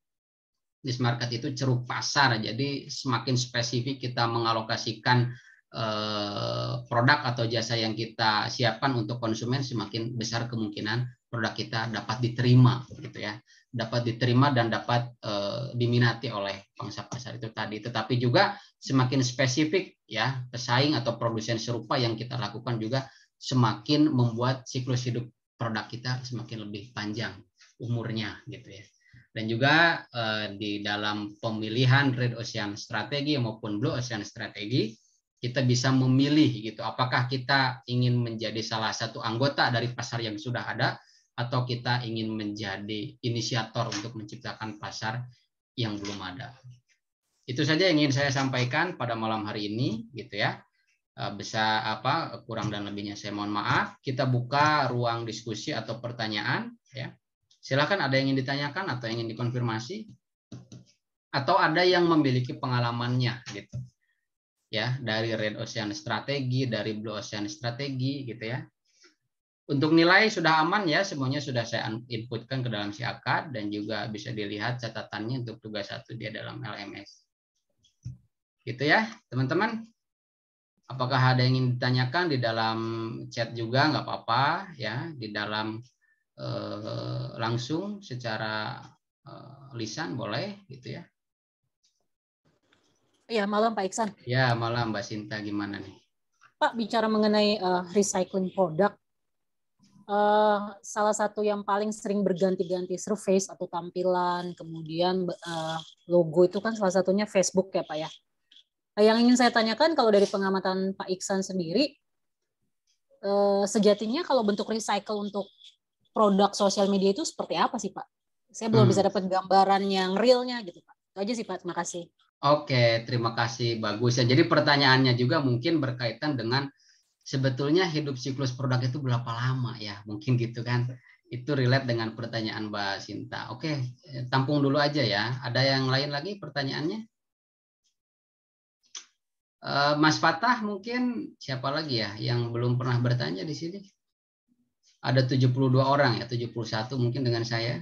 itu ceruk pasar. Jadi semakin spesifik kita mengalokasikan produk atau jasa yang kita siapkan untuk konsumen, semakin besar kemungkinan produk kita dapat diterima gitu ya, dapat diterima dan dapat diminati oleh pangsa pasar itu tadi. Tetapi juga semakin spesifik ya pesaing atau produsen serupa yang kita lakukan juga semakin membuat siklus hidup produk kita semakin lebih panjang umurnya gitu ya. Dan juga di dalam pemilihan Red Ocean strategi maupun Blue Ocean strategi, kita bisa memilih gitu, apakah kita ingin menjadi salah satu anggota dari pasar yang sudah ada, atau kita ingin menjadi inisiator untuk menciptakan pasar yang belum ada. Itu saja yang ingin saya sampaikan pada malam hari ini gitu ya. Bisa kurang dan lebihnya saya mohon maaf. Kita buka ruang diskusi atau pertanyaan ya. Silakan, ada yang ingin ditanyakan atau ingin dikonfirmasi atau ada yang memiliki pengalamannya gitu. Ya, dari Red Ocean Strategi, dari Blue Ocean Strategi gitu ya. Untuk nilai sudah aman ya, semuanya sudah saya inputkan ke dalam si akad dan juga bisa dilihat catatannya untuk tugas 1 dia dalam LMS. Gitu ya, teman-teman. Apakah ada yang ingin ditanyakan di dalam chat juga nggak apa-apa ya, di dalam langsung secara lisan boleh gitu ya. Iya, malam Pak Iksan. Ya, malam Mbak Sinta, gimana nih? Pak, bicara mengenai recycling produk, salah satu yang paling sering berganti-ganti surface atau tampilan, kemudian logo itu kan salah satunya Facebook ya Pak ya. Yang ingin saya tanyakan kalau dari pengamatan Pak Iksan sendiri, sejatinya kalau bentuk recycle untuk produk sosial media itu seperti apa sih Pak? Saya belum bisa dapat gambaran yang realnya gitu Pak. Itu aja sih Pak, terima kasih. Oke, terima kasih, bagus ya. Jadi pertanyaannya juga mungkin berkaitan dengan sebetulnya hidup siklus produk itu berapa lama ya, mungkin gitu kan. Itu relate dengan pertanyaan Mbak Sinta. Oke, tampung dulu aja ya. Ada yang lain lagi pertanyaannya? Mas Fatah mungkin, siapa lagi ya yang belum pernah bertanya di sini? Ada 72 orang ya, 71 mungkin dengan saya.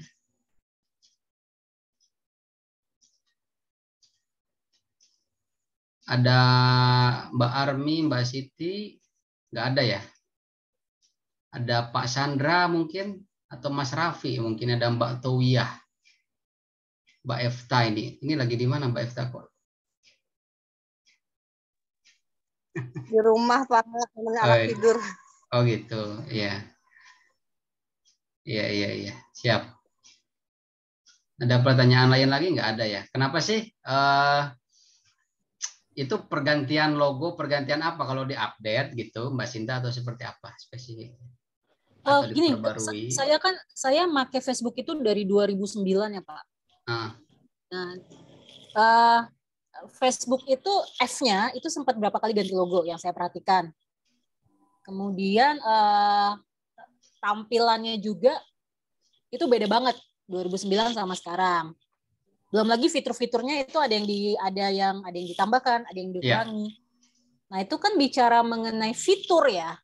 Ada Mbak Armi, Mbak Siti, nggak ada ya? Ada Pak Sandra mungkin, atau Mas Raffi, mungkin ada Mbak Towiyah. Mbak Efta ini lagi di mana Mbak Efta kok? Di rumah Pak, anak tidur. Oh gitu, ya. Iya. Siap. Ada pertanyaan lain lagi nggak ada ya? Kenapa sih itu pergantian logo, pergantian apa kalau diupdate gitu, Mbak Sinta, atau seperti apa spesifik? Gini, saya make Facebook itu dari 2009 ya Pak. Nah, Facebook itu F-nya itu sempat berapa kali ganti logo yang saya perhatikan. Kemudian tampilannya juga itu beda banget 2009 sama sekarang. Belum lagi fitur-fiturnya itu ada yang ditambahkan, ada yang dikurangi. Nah, itu kan bicara mengenai fitur ya.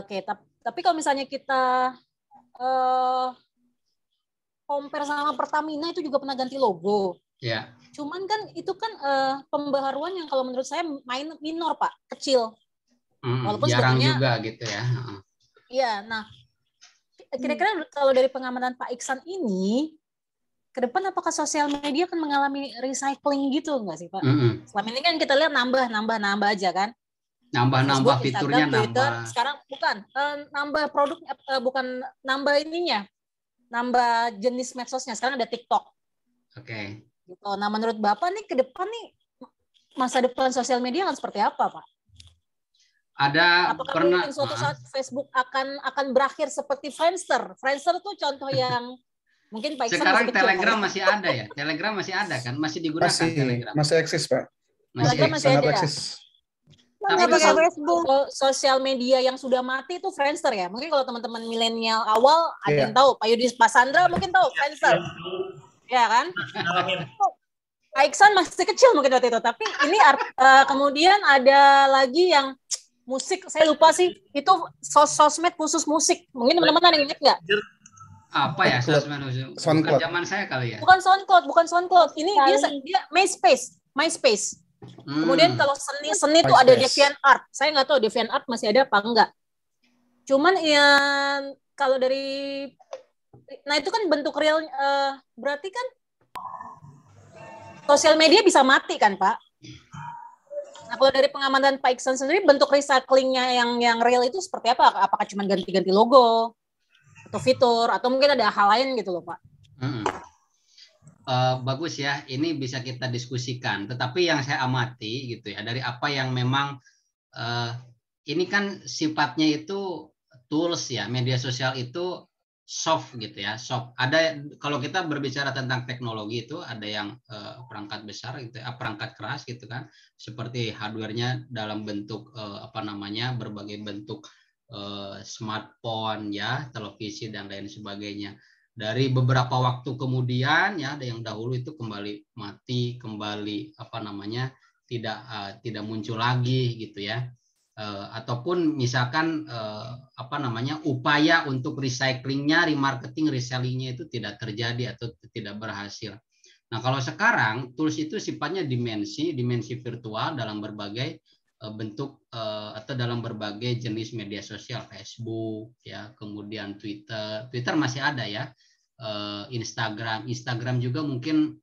Oke, tapi kalau misalnya kita compare sama Pertamina itu juga pernah ganti logo. Ya. Cuman kan itu kan pembaharuan yang kalau menurut saya minor Pak, kecil. Walaupun jarang juga gitu ya. Iya, nah kira-kira kalau dari pengamatan Pak Iksan ini, ke depan apakah sosial media akan mengalami recycling gitu nggak sih Pak? Selama ini kan kita lihat nambah aja kan. Nambah fiturnya, Instagram, Twitter. nambah. Sekarang bukan nambah produk, bukan nambah ininya, nambah jenis medsosnya. Sekarang ada TikTok. Oke. Gitu. Nah, menurut Bapak nih ke depan nih masa depan sosial media akan seperti apa, Pak? Apakah mungkin suatu saat Facebook akan berakhir seperti Friendster? Friendster tuh contoh yang mungkin Pak Iksan sekarang masih kecil, Telegram kan? Masih ada ya? Telegram masih ada kan? Masih digunakan Telegram? Masih eksis, Pak. Telegram masih ada. Tapi kalau sosial media yang sudah mati itu Friendster ya. Mungkin kalau teman-teman milenial awal ada yang tahu. Pak Yudi, Pak Sandra mungkin tahu Friendster. Ya kan? Pak Iksan masih kecil mungkin waktu itu. Tapi ini kemudian ada lagi yang musik. Saya lupa sih. Itu sosmed khusus musik. Mungkin teman-teman ada yang ingat nggak? Apa ya sosmed khusus? Bukan zaman saya kali ya? Bukan SoundCloud. Ini dia MySpace. Kemudian kalau seni itu ada DeviantArt. Saya nggak tahu DeviantArt masih ada apa enggak. Cuman ya kalau dari, nah itu kan bentuk real, berarti kan sosial media bisa mati kan Pak. Nah kalau dari pengamatan Pak Iksan sendiri bentuk recyclingnya yang real itu seperti apa? Apakah cuma ganti-ganti logo atau fitur atau mungkin ada hal lain gitu loh Pak? Bagus ya, ini bisa kita diskusikan. Tetapi yang saya amati gitu ya, dari apa yang memang ini kan sifatnya itu tools ya, media sosial itu soft gitu ya, soft. Ada kalau kita berbicara tentang teknologi itu ada yang perangkat besar gitu, perangkat keras gitu kan, seperti hardware-nya dalam bentuk berbagai bentuk smartphone ya, televisi dan lain sebagainya. Dari beberapa waktu kemudian ya, ada yang dahulu itu kembali mati, kembali tidak muncul lagi gitu ya. Ataupun misalkan upaya untuk recyclingnya, remarketing, resellingnya itu tidak terjadi atau tidak berhasil. Nah kalau sekarang tools itu sifatnya dimensi virtual dalam berbagai bentuk atau dalam berbagai jenis media sosial, Facebook ya, kemudian Twitter masih ada ya, Instagram juga mungkin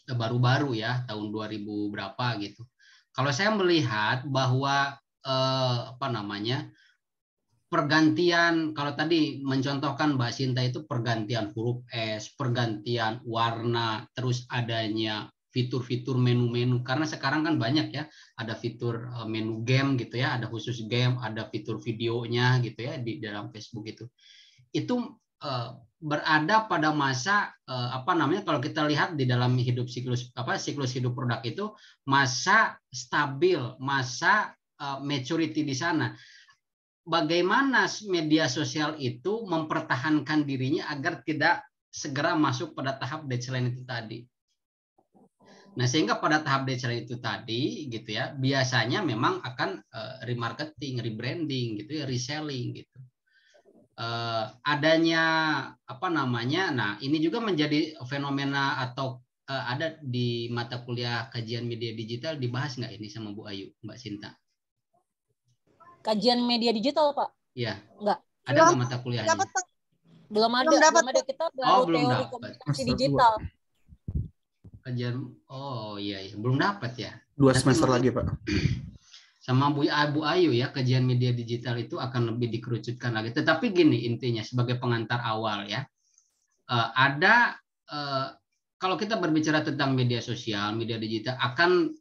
baru-baru ya, tahun 2000 berapa gitu. Kalau saya melihat bahwa pergantian, kalau tadi mencontohkan Mbak Sinta itu pergantian huruf S, pergantian warna, terus adanya fitur-fitur menu-menu, karena sekarang kan banyak ya, ada fitur menu game gitu ya, ada khusus game, ada fitur videonya gitu ya di dalam Facebook itu berada pada masa kalau kita lihat di dalam siklus hidup produk itu masa stabil, masa maturity di sana. Bagaimana media sosial itu mempertahankan dirinya agar tidak segera masuk pada tahap decline itu tadi. Nah, sehingga pada tahap decline itu tadi gitu ya, biasanya memang akan remarketing, rebranding gitu ya, reselling gitu. Adanya nah ini juga menjadi fenomena atau ada di mata kuliah kajian media digital, dibahas nggak ini sama Bu Ayu, Mbak Sinta? Kajian media digital, Pak? Iya. Enggak. Ada nggak mata kuliahnya? Belum ada. Kita baru teori komunikasi digital. Kajian, iya, belum dapat ya. 2 semester lagi, Pak. Sama Bu Ayu ya, kajian media digital itu akan lebih dikerucutkan lagi. Tetapi gini intinya sebagai pengantar awal ya, kalau kita berbicara tentang media sosial, media digital, akan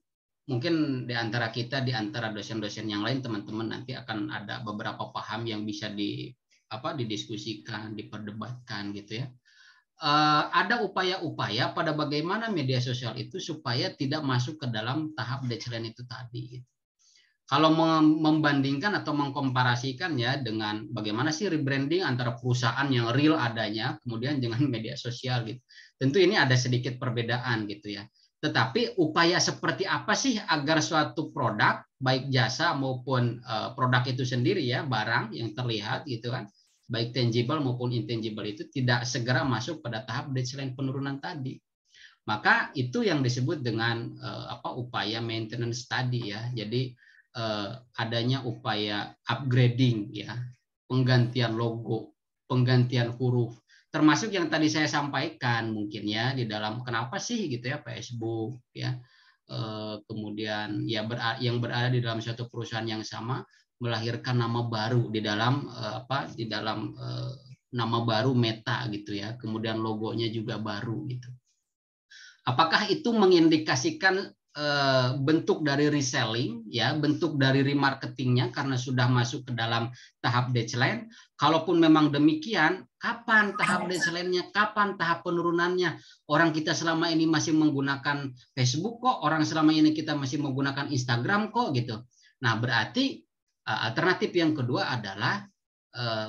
mungkin di antara kita, di antara dosen-dosen yang lain, teman-teman nanti akan ada beberapa paham yang bisa didiskusikan, diperdebatkan gitu ya. Ada upaya-upaya pada bagaimana media sosial itu supaya tidak masuk ke dalam tahap decline itu tadi. Kalau membandingkan atau mengkomparasikan ya dengan bagaimana sih rebranding antara perusahaan yang real adanya kemudian dengan media sosial gitu. Tentu ini ada sedikit perbedaan gitu ya. Tetapi upaya seperti apa sih agar suatu produk baik jasa maupun produk itu sendiri ya, barang yang terlihat gitu kan, baik tangible maupun intangible itu tidak segera masuk pada tahap decline penurunan tadi. Maka itu yang disebut dengan upaya maintenance tadi ya. Jadi adanya upaya upgrading ya, penggantian logo, penggantian huruf, termasuk yang tadi saya sampaikan mungkin ya di dalam kenapa sih gitu ya Facebook ya kemudian ya yang berada di dalam suatu perusahaan yang sama melahirkan nama baru di dalam nama baru Meta gitu ya, kemudian logonya juga baru gitu. Apakah itu mengindikasikan bentuk dari reselling ya, bentuk dari remarketingnya karena sudah masuk ke dalam tahap decline? Kalaupun memang demikian, kapan tahap decline-nya, kapan tahap penurunannya? Orang kita selama ini masih menggunakan Facebook kok, orang selama ini kita masih menggunakan Instagram kok gitu. Nah, berarti alternatif yang kedua adalah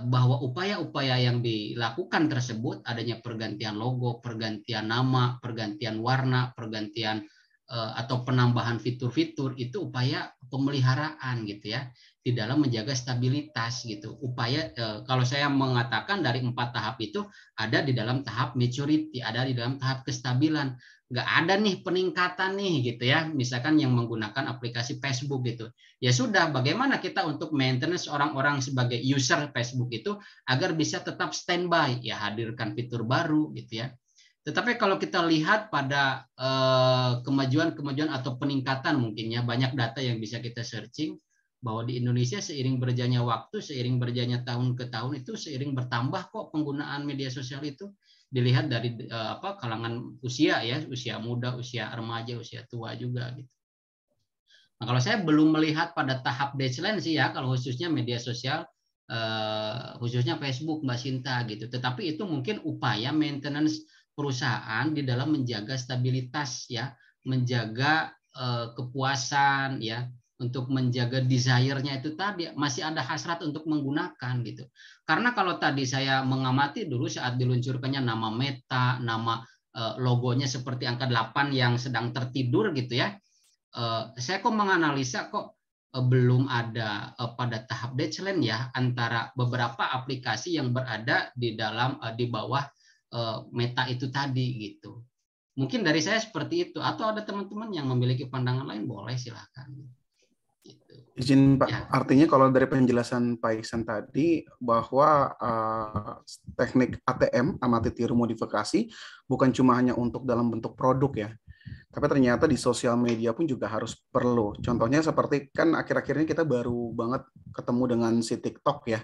bahwa upaya-upaya yang dilakukan tersebut, adanya pergantian logo, pergantian nama, pergantian warna, pergantian atau penambahan fitur-fitur, itu upaya pemeliharaan gitu ya, di dalam menjaga stabilitas gitu. Upaya kalau saya mengatakan dari 4 tahap itu ada di dalam tahap maturity, ada di dalam tahap kestabilan. Nggak ada nih peningkatan nih gitu ya, misalkan yang menggunakan aplikasi Facebook gitu. Ya sudah, bagaimana kita untuk maintenance orang-orang sebagai user Facebook itu agar bisa tetap standby, ya hadirkan fitur baru gitu ya. Tetapi kalau kita lihat pada kemajuan-kemajuan atau peningkatan mungkinnya banyak data yang bisa kita searching bahwa di Indonesia seiring berjalannya waktu, seiring berjalannya tahun ke tahun itu seiring bertambah kok penggunaan media sosial itu, dilihat dari kalangan usia ya, usia muda, usia remaja, usia tua juga gitu. Nah, kalau saya belum melihat pada tahap decline sih ya, kalau khususnya media sosial khususnya Facebook, Mbak Sinta gitu. Tetapi itu mungkin upaya maintenance perusahaan di dalam menjaga stabilitas ya, menjaga kepuasan ya, untuk menjaga desire-nya itu tadi masih ada hasrat untuk menggunakan gitu. Karena kalau tadi saya mengamati dulu saat diluncurkannya nama Meta, nama logonya seperti angka 8 yang sedang tertidur gitu ya. Saya kok menganalisa kok belum ada pada tahap deadline ya antara beberapa aplikasi yang berada di dalam di bawah Meta itu tadi gitu. Mungkin dari saya seperti itu, atau ada teman-teman yang memiliki pandangan lain boleh silahkan. Gitu. Izin Pak, ya. Artinya kalau dari penjelasan Pak Iksan tadi bahwa teknik ATM, amati tiru modifikasi, bukan cuma hanya untuk dalam bentuk produk ya, tapi ternyata di sosial media pun juga harus perlu. Contohnya seperti kan akhir-akhir ini kita baru banget ketemu dengan si TikTok ya.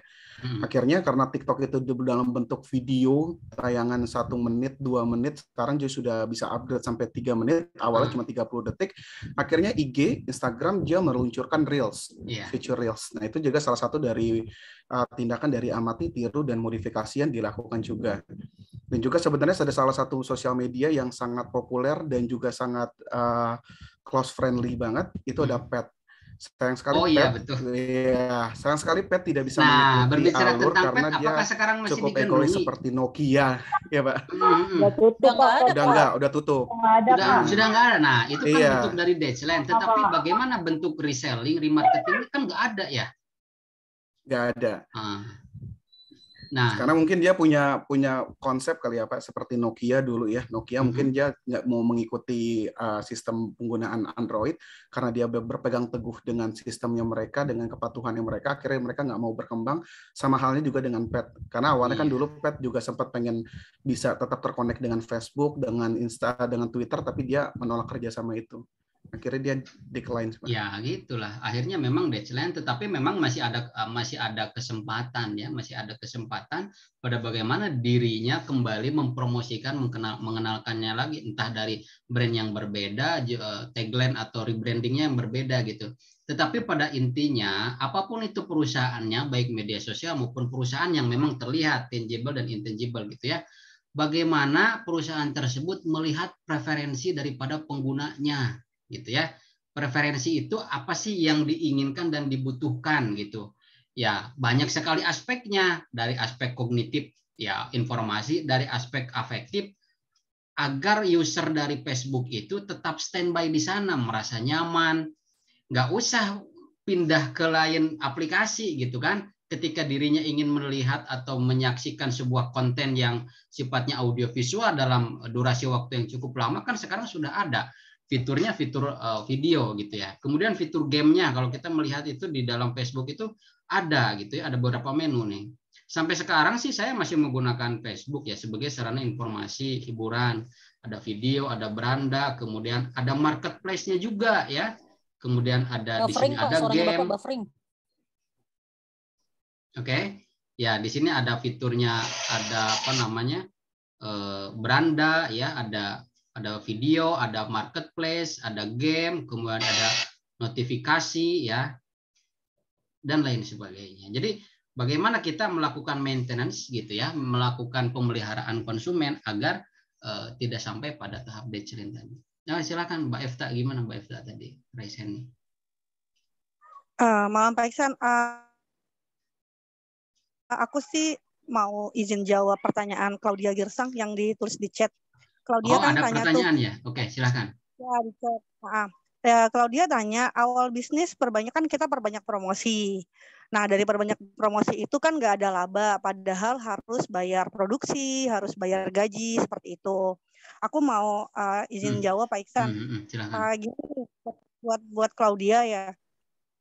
Akhirnya karena TikTok itu dalam bentuk video tayangan 1 menit, 2 menit, sekarang juga sudah bisa upgrade sampai 3 menit, awalnya cuma 30 detik. Akhirnya IG, Instagram dia meluncurkan Reels, feature Reels. Nah itu juga salah satu dari tindakan dari amati, tiru, dan modifikasi yang dilakukan juga. Dan juga sebenarnya ada salah satu sosial media yang sangat populer dan juga sangat close friendly banget, itu ada Pet. Sayang sekali iya, Pet, betul. Ya, sayang sekali Pet tidak bisa mengikuti alur karena Pet, dia cukup egois seperti Nokia, ya Pak. Udah tutup. Sudah nggak ada. Nah, itu kan bentuk dari deadline. Tetapi bagaimana bentuk reselling, remarketing kan nggak ada ya? Nggak ada. Nah, karena mungkin dia punya konsep kali ya Pak, seperti Nokia dulu ya. Nokia mungkin dia nggak mau mengikuti sistem penggunaan Android karena dia berpegang teguh dengan sistemnya mereka, dengan kepatuhannya mereka. Akhirnya mereka nggak mau berkembang. Sama halnya juga dengan Pet. Karena awalnya kan dulu Pet juga sempat pengen bisa tetap terkonek dengan Facebook, dengan Insta, dengan Twitter, tapi dia menolak kerjasama itu. Akhirnya dia decline. Ya gitulah. Akhirnya memang deadline, tetapi memang masih ada kesempatan ya, masih ada kesempatan pada bagaimana dirinya kembali mempromosikan, mengenalkannya lagi, entah dari brand yang berbeda, tagline atau rebrandingnya yang berbeda gitu. Tetapi pada intinya apapun itu perusahaannya, baik media sosial maupun perusahaan yang memang terlihat tangible dan intangible gitu ya. Bagaimana perusahaan tersebut melihat preferensi daripada penggunanya gitu ya. Preferensi itu apa sih yang diinginkan dan dibutuhkan gitu. Ya, banyak sekali aspeknya, dari aspek kognitif ya, informasi, dari aspek afektif, agar user dari Facebook itu tetap standby di sana, merasa nyaman, nggak usah pindah ke lain aplikasi gitu kan. Ketika dirinya ingin melihat atau menyaksikan sebuah konten yang sifatnya audiovisual dalam durasi waktu yang cukup lama, kan sekarang sudah ada fiturnya, fitur video gitu ya. Kemudian fitur gamenya, kalau kita melihat itu di dalam Facebook itu ada gitu ya, ada beberapa menu nih. Sampai sekarang sih saya masih menggunakan Facebook ya sebagai sarana informasi, hiburan. Ada video, ada beranda, kemudian ada marketplace-nya juga ya. Kemudian ada di sini ada game. Oke. Ya, di sini ada fiturnya, ada apa namanya? Beranda ya, ada video, ada marketplace, ada game, kemudian ada notifikasi ya, dan lain sebagainya. Jadi bagaimana kita melakukan maintenance gitu ya, melakukan pemeliharaan konsumen agar tidak sampai pada tahap deadline tadi. Nah, silakan Mbak Efta, gimana Mbak Efta tadi? Raise hand. Malam Pak Iksan, aku sih mau izin jawab pertanyaan Claudia Girsang yang ditulis di chat. Claudia kan ada tanya pertanyaan ya? Oke, silakan. Ya, di chat. Ya, Claudia tanya, awal bisnis kita perbanyak promosi. Nah, dari perbanyak promosi itu kan nggak ada laba, padahal harus bayar produksi, harus bayar gaji, seperti itu. Aku mau izin jawab Pak Iksan. Gini, buat Claudia ya,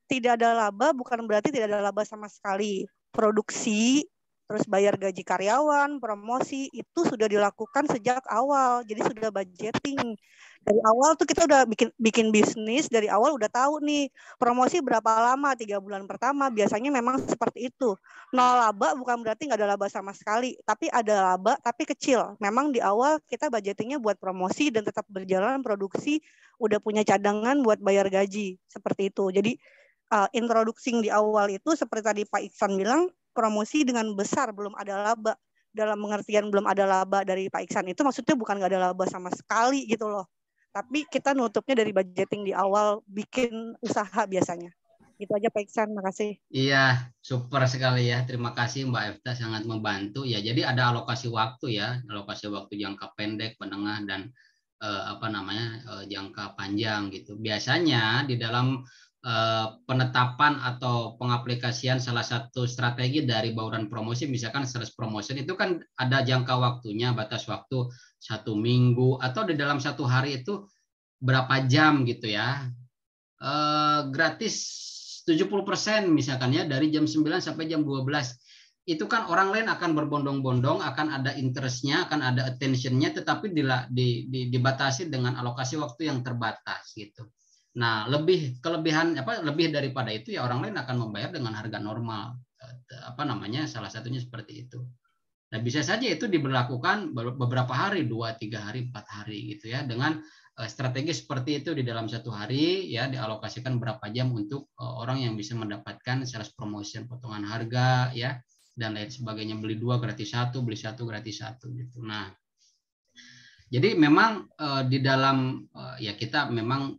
tidak ada laba bukan berarti tidak ada laba sama sekali. Produksi, terus bayar gaji karyawan, promosi, itu sudah dilakukan sejak awal, jadi sudah budgeting. Dari awal tuh kita udah bikin bisnis, dari awal udah tahu nih promosi berapa lama, 3 bulan pertama, biasanya memang seperti itu. Nol laba bukan berarti nggak ada laba sama sekali, tapi ada laba tapi kecil. Memang di awal kita budgetingnya buat promosi dan tetap berjalan produksi, udah punya cadangan buat bayar gaji, seperti itu. Jadi introducing di awal itu seperti tadi Pak Iksan bilang, promosi dengan besar, belum ada laba. Dalam pengertian belum ada laba dari Pak Iksan itu maksudnya bukan nggak ada laba sama sekali gitu loh. Tapi kita nutupnya dari budgeting di awal bikin usaha biasanya. Gitu aja Pak Iksan, makasih. Iya, super sekali ya. Terima kasih Mbak Efta, sangat membantu ya. Jadi ada alokasi waktu ya, alokasi waktu jangka pendek, menengah, dan jangka panjang gitu. Biasanya di dalam penetapan atau pengaplikasian salah satu strategi dari bauran promosi, misalkan sales promotion itu kan ada jangka waktunya, batas waktu 1 minggu atau di dalam 1 hari itu berapa jam gitu ya. Gratis 70% misalkan ya, dari jam 9 sampai jam 12. Itu kan orang lain akan berbondong-bondong, akan ada interest-nya, akan ada attention-nya, tetapi dibatasi dengan alokasi waktu yang terbatas gitu. Nah, lebih daripada itu ya orang lain akan membayar dengan harga normal. Salah satunya seperti itu. Nah, bisa saja itu diberlakukan beberapa hari, 2, 3 hari, 4 hari gitu ya, dengan strategi seperti itu. Di dalam 1 hari ya dialokasikan berapa jam untuk orang yang bisa mendapatkan sales promotion, potongan harga ya, dan lain sebagainya, beli 2 gratis 1, beli 1 gratis 1 gitu. Nah, jadi memang di dalam ya kita memang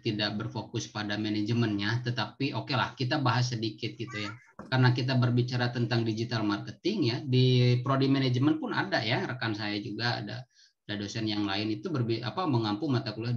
tidak berfokus pada manajemennya, tetapi oke lah kita bahas sedikit gitu ya, karena kita berbicara tentang digital marketing ya. Di prodi manajemen pun ada ya, rekan saya juga ada dosen yang lain itu mengampu mata kuliah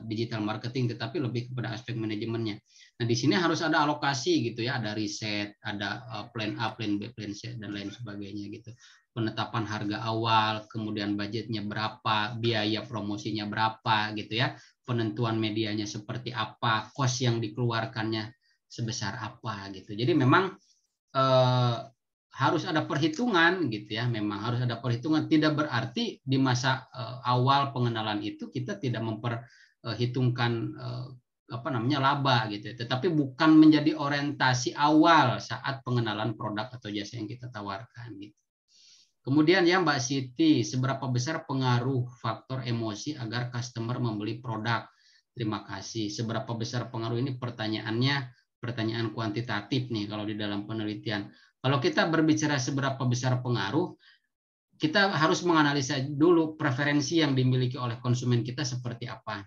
digital marketing, tetapi lebih kepada aspek manajemennya. Nah, di sini harus ada alokasi gitu ya, ada riset, ada plan A, plan B, plan C, dan lain sebagainya gitu. Penetapan harga awal, kemudian budgetnya berapa, biaya promosinya berapa gitu ya, penentuan medianya seperti apa, cost yang dikeluarkannya sebesar apa gitu. Jadi memang harus ada perhitungan gitu ya, memang harus ada perhitungan. Tidak berarti di masa awal pengenalan itu kita tidak memperhitungkan laba gitu, tetapi bukan menjadi orientasi awal saat pengenalan produk atau jasa yang kita tawarkan gitu. Kemudian ya Mbak Siti, seberapa besar pengaruh faktor emosi agar customer membeli produk? Terima kasih. Seberapa besar pengaruh ini pertanyaan kuantitatif nih kalau di dalam penelitian. Kalau kita berbicara seberapa besar pengaruh, kita harus menganalisa dulu preferensi yang dimiliki oleh konsumen kita seperti apa.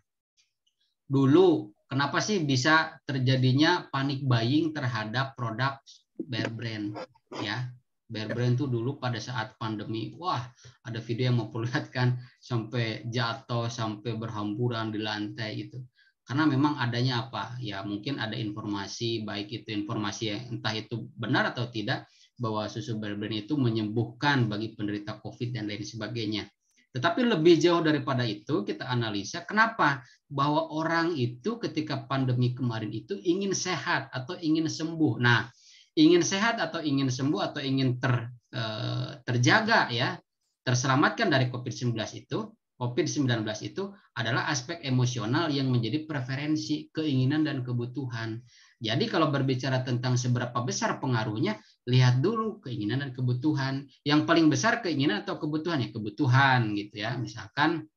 Dulu, kenapa sih bisa terjadinya panic buying terhadap produk Bear Brand ya? Bear Brand itu dulu pada saat pandemi, wah ada video yang memperlihatkan sampai jatuh, sampai berhamburan di lantai gitu. Karena memang adanya apa? Ya mungkin ada informasi, baik itu informasi yang entah itu benar atau tidak, bahwa susu Bear Brand itu menyembuhkan bagi penderita COVID dan lain sebagainya. Tetapi lebih jauh daripada itu, kita analisa kenapa bahwa orang itu ketika pandemi kemarin itu ingin sehat atau ingin sembuh. Nah, ingin sehat atau ingin sembuh atau ingin terjaga ya, terselamatkan dari COVID-19 itu adalah aspek emosional yang menjadi preferensi, keinginan dan kebutuhan. Jadi kalau berbicara tentang seberapa besar pengaruhnya, lihat dulu keinginan dan kebutuhan. Yang paling besar keinginan atau kebutuhan? Ya kebutuhan gitu ya. Misalkan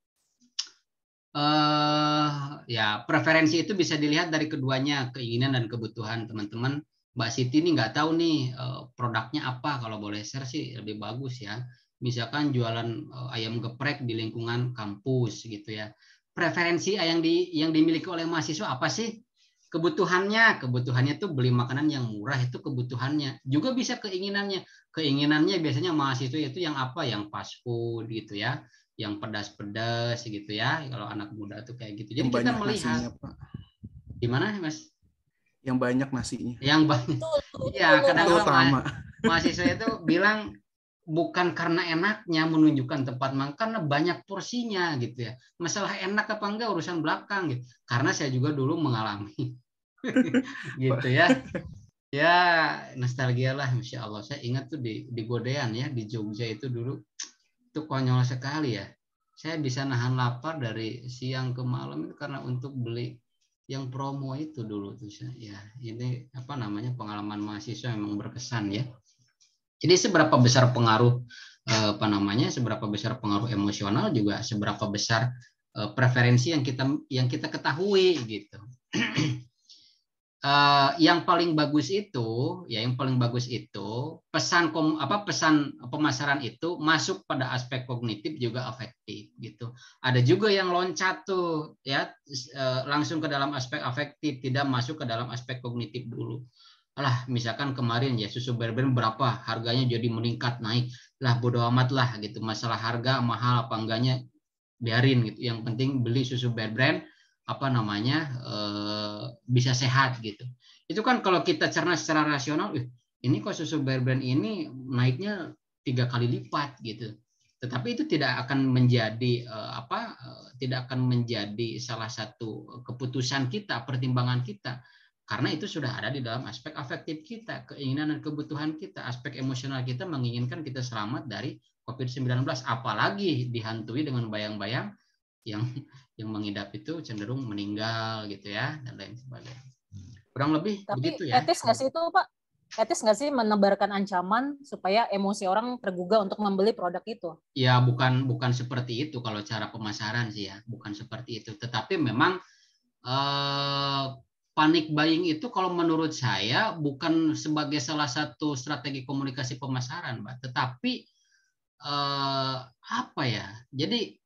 ya preferensi itu bisa dilihat dari keduanya, keinginan dan kebutuhan. Teman-teman, Mbak Siti ini nggak tahu nih produknya apa, kalau boleh share sih lebih bagus ya. Misalkan jualan ayam geprek di lingkungan kampus gitu ya. Preferensi yang dimiliki oleh mahasiswa apa sih? Kebutuhannya tuh beli makanan yang murah, itu kebutuhannya. Juga bisa keinginannya. Keinginannya biasanya mahasiswa itu yang apa? Yang fast food gitu ya, yang pedas-pedas gitu ya. Kalau anak muda tuh kayak gitu. Jadi kita melihat gimana Mas? Yang banyak nasinya. Yang banyak. Iya, kadang-kadang mahasiswa itu bilang bukan karena enaknya menunjukkan tempat makan, karena banyak porsinya gitu ya. Masalah enak apa enggak urusan belakang gitu. Karena saya juga dulu mengalami gitu ya. Ya nostalgia lah, Masya Allah. Saya ingat tuh di Godean ya, di Jogja itu dulu itu konyol sekali ya. Saya bisa nahan lapar dari siang ke malam itu karena untuk beli yang promo itu dulu tuh ya. Ini pengalaman mahasiswa memang berkesan ya. Jadi seberapa besar pengaruh seberapa besar pengaruh emosional, juga seberapa besar preferensi yang kita ketahui gitu. yang paling bagus itu, pesan pemasaran itu masuk pada aspek kognitif juga afektif gitu. Ada juga yang loncat tuh ya langsung ke dalam aspek afektif, tidak masuk ke dalam aspek kognitif dulu. Alah, misalkan kemarin ya susu Bear-Brand berapa, harganya jadi meningkat naik, lah bodo amat lah gitu. Masalah harga mahal apa enggaknya biarin gitu. Yang penting beli susu Bear-Brand bisa sehat gitu. Itu kan kalau kita cerna secara rasional, ini kok susu Bear-Brand ini naiknya 3 kali lipat gitu. Tetapi itu tidak akan menjadi tidak akan menjadi salah satu keputusan kita, pertimbangan kita. Karena itu sudah ada di dalam aspek afektif kita, keinginan dan kebutuhan kita, aspek emosional kita menginginkan kita selamat dari COVID-19, apalagi dihantui dengan bayang-bayang yang mengidap itu cenderung meninggal gitu ya, dan lain sebagainya. Kurang lebih tapi begitu ya. Etis nggak sih itu Pak? Etis nggak sih menebarkan ancaman supaya emosi orang tergugah untuk membeli produk itu? Ya bukan seperti itu kalau cara pemasaran sih ya, bukan seperti itu. Tetapi memang panic buying itu kalau menurut saya bukan sebagai salah satu strategi komunikasi pemasaran, Mbak. Tetapi apa ya? Jadi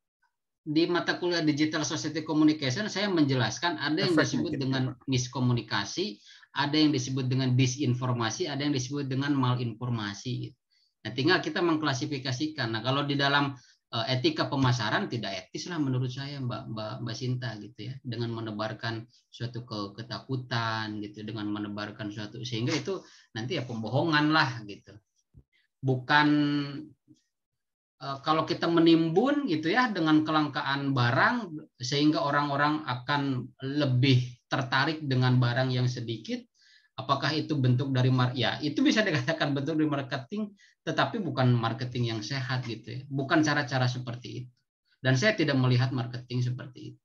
di mata kuliah Digital Society Communication saya menjelaskan ada yang disebut dengan miskomunikasi, ada yang disebut dengan disinformasi, ada yang disebut dengan malinformasi. Nah, tinggal kita mengklasifikasikan. Nah, kalau di dalam etika pemasaran tidak etis lah menurut saya Mbak Sinta gitu ya, dengan menebarkan suatu ketakutan gitu, dengan menebarkan suatu sehingga itu nanti ya pembohongan lah gitu. Bukan kalau kita menimbun gitu ya dengan kelangkaan barang sehingga orang-orang akan lebih tertarik dengan barang yang sedikit, apakah itu bentuk dari ya itu bisa dikatakan bentuk dari marketing, tetapi bukan marketing yang sehat gitu ya, bukan cara-cara seperti itu, dan saya tidak melihat marketing seperti itu.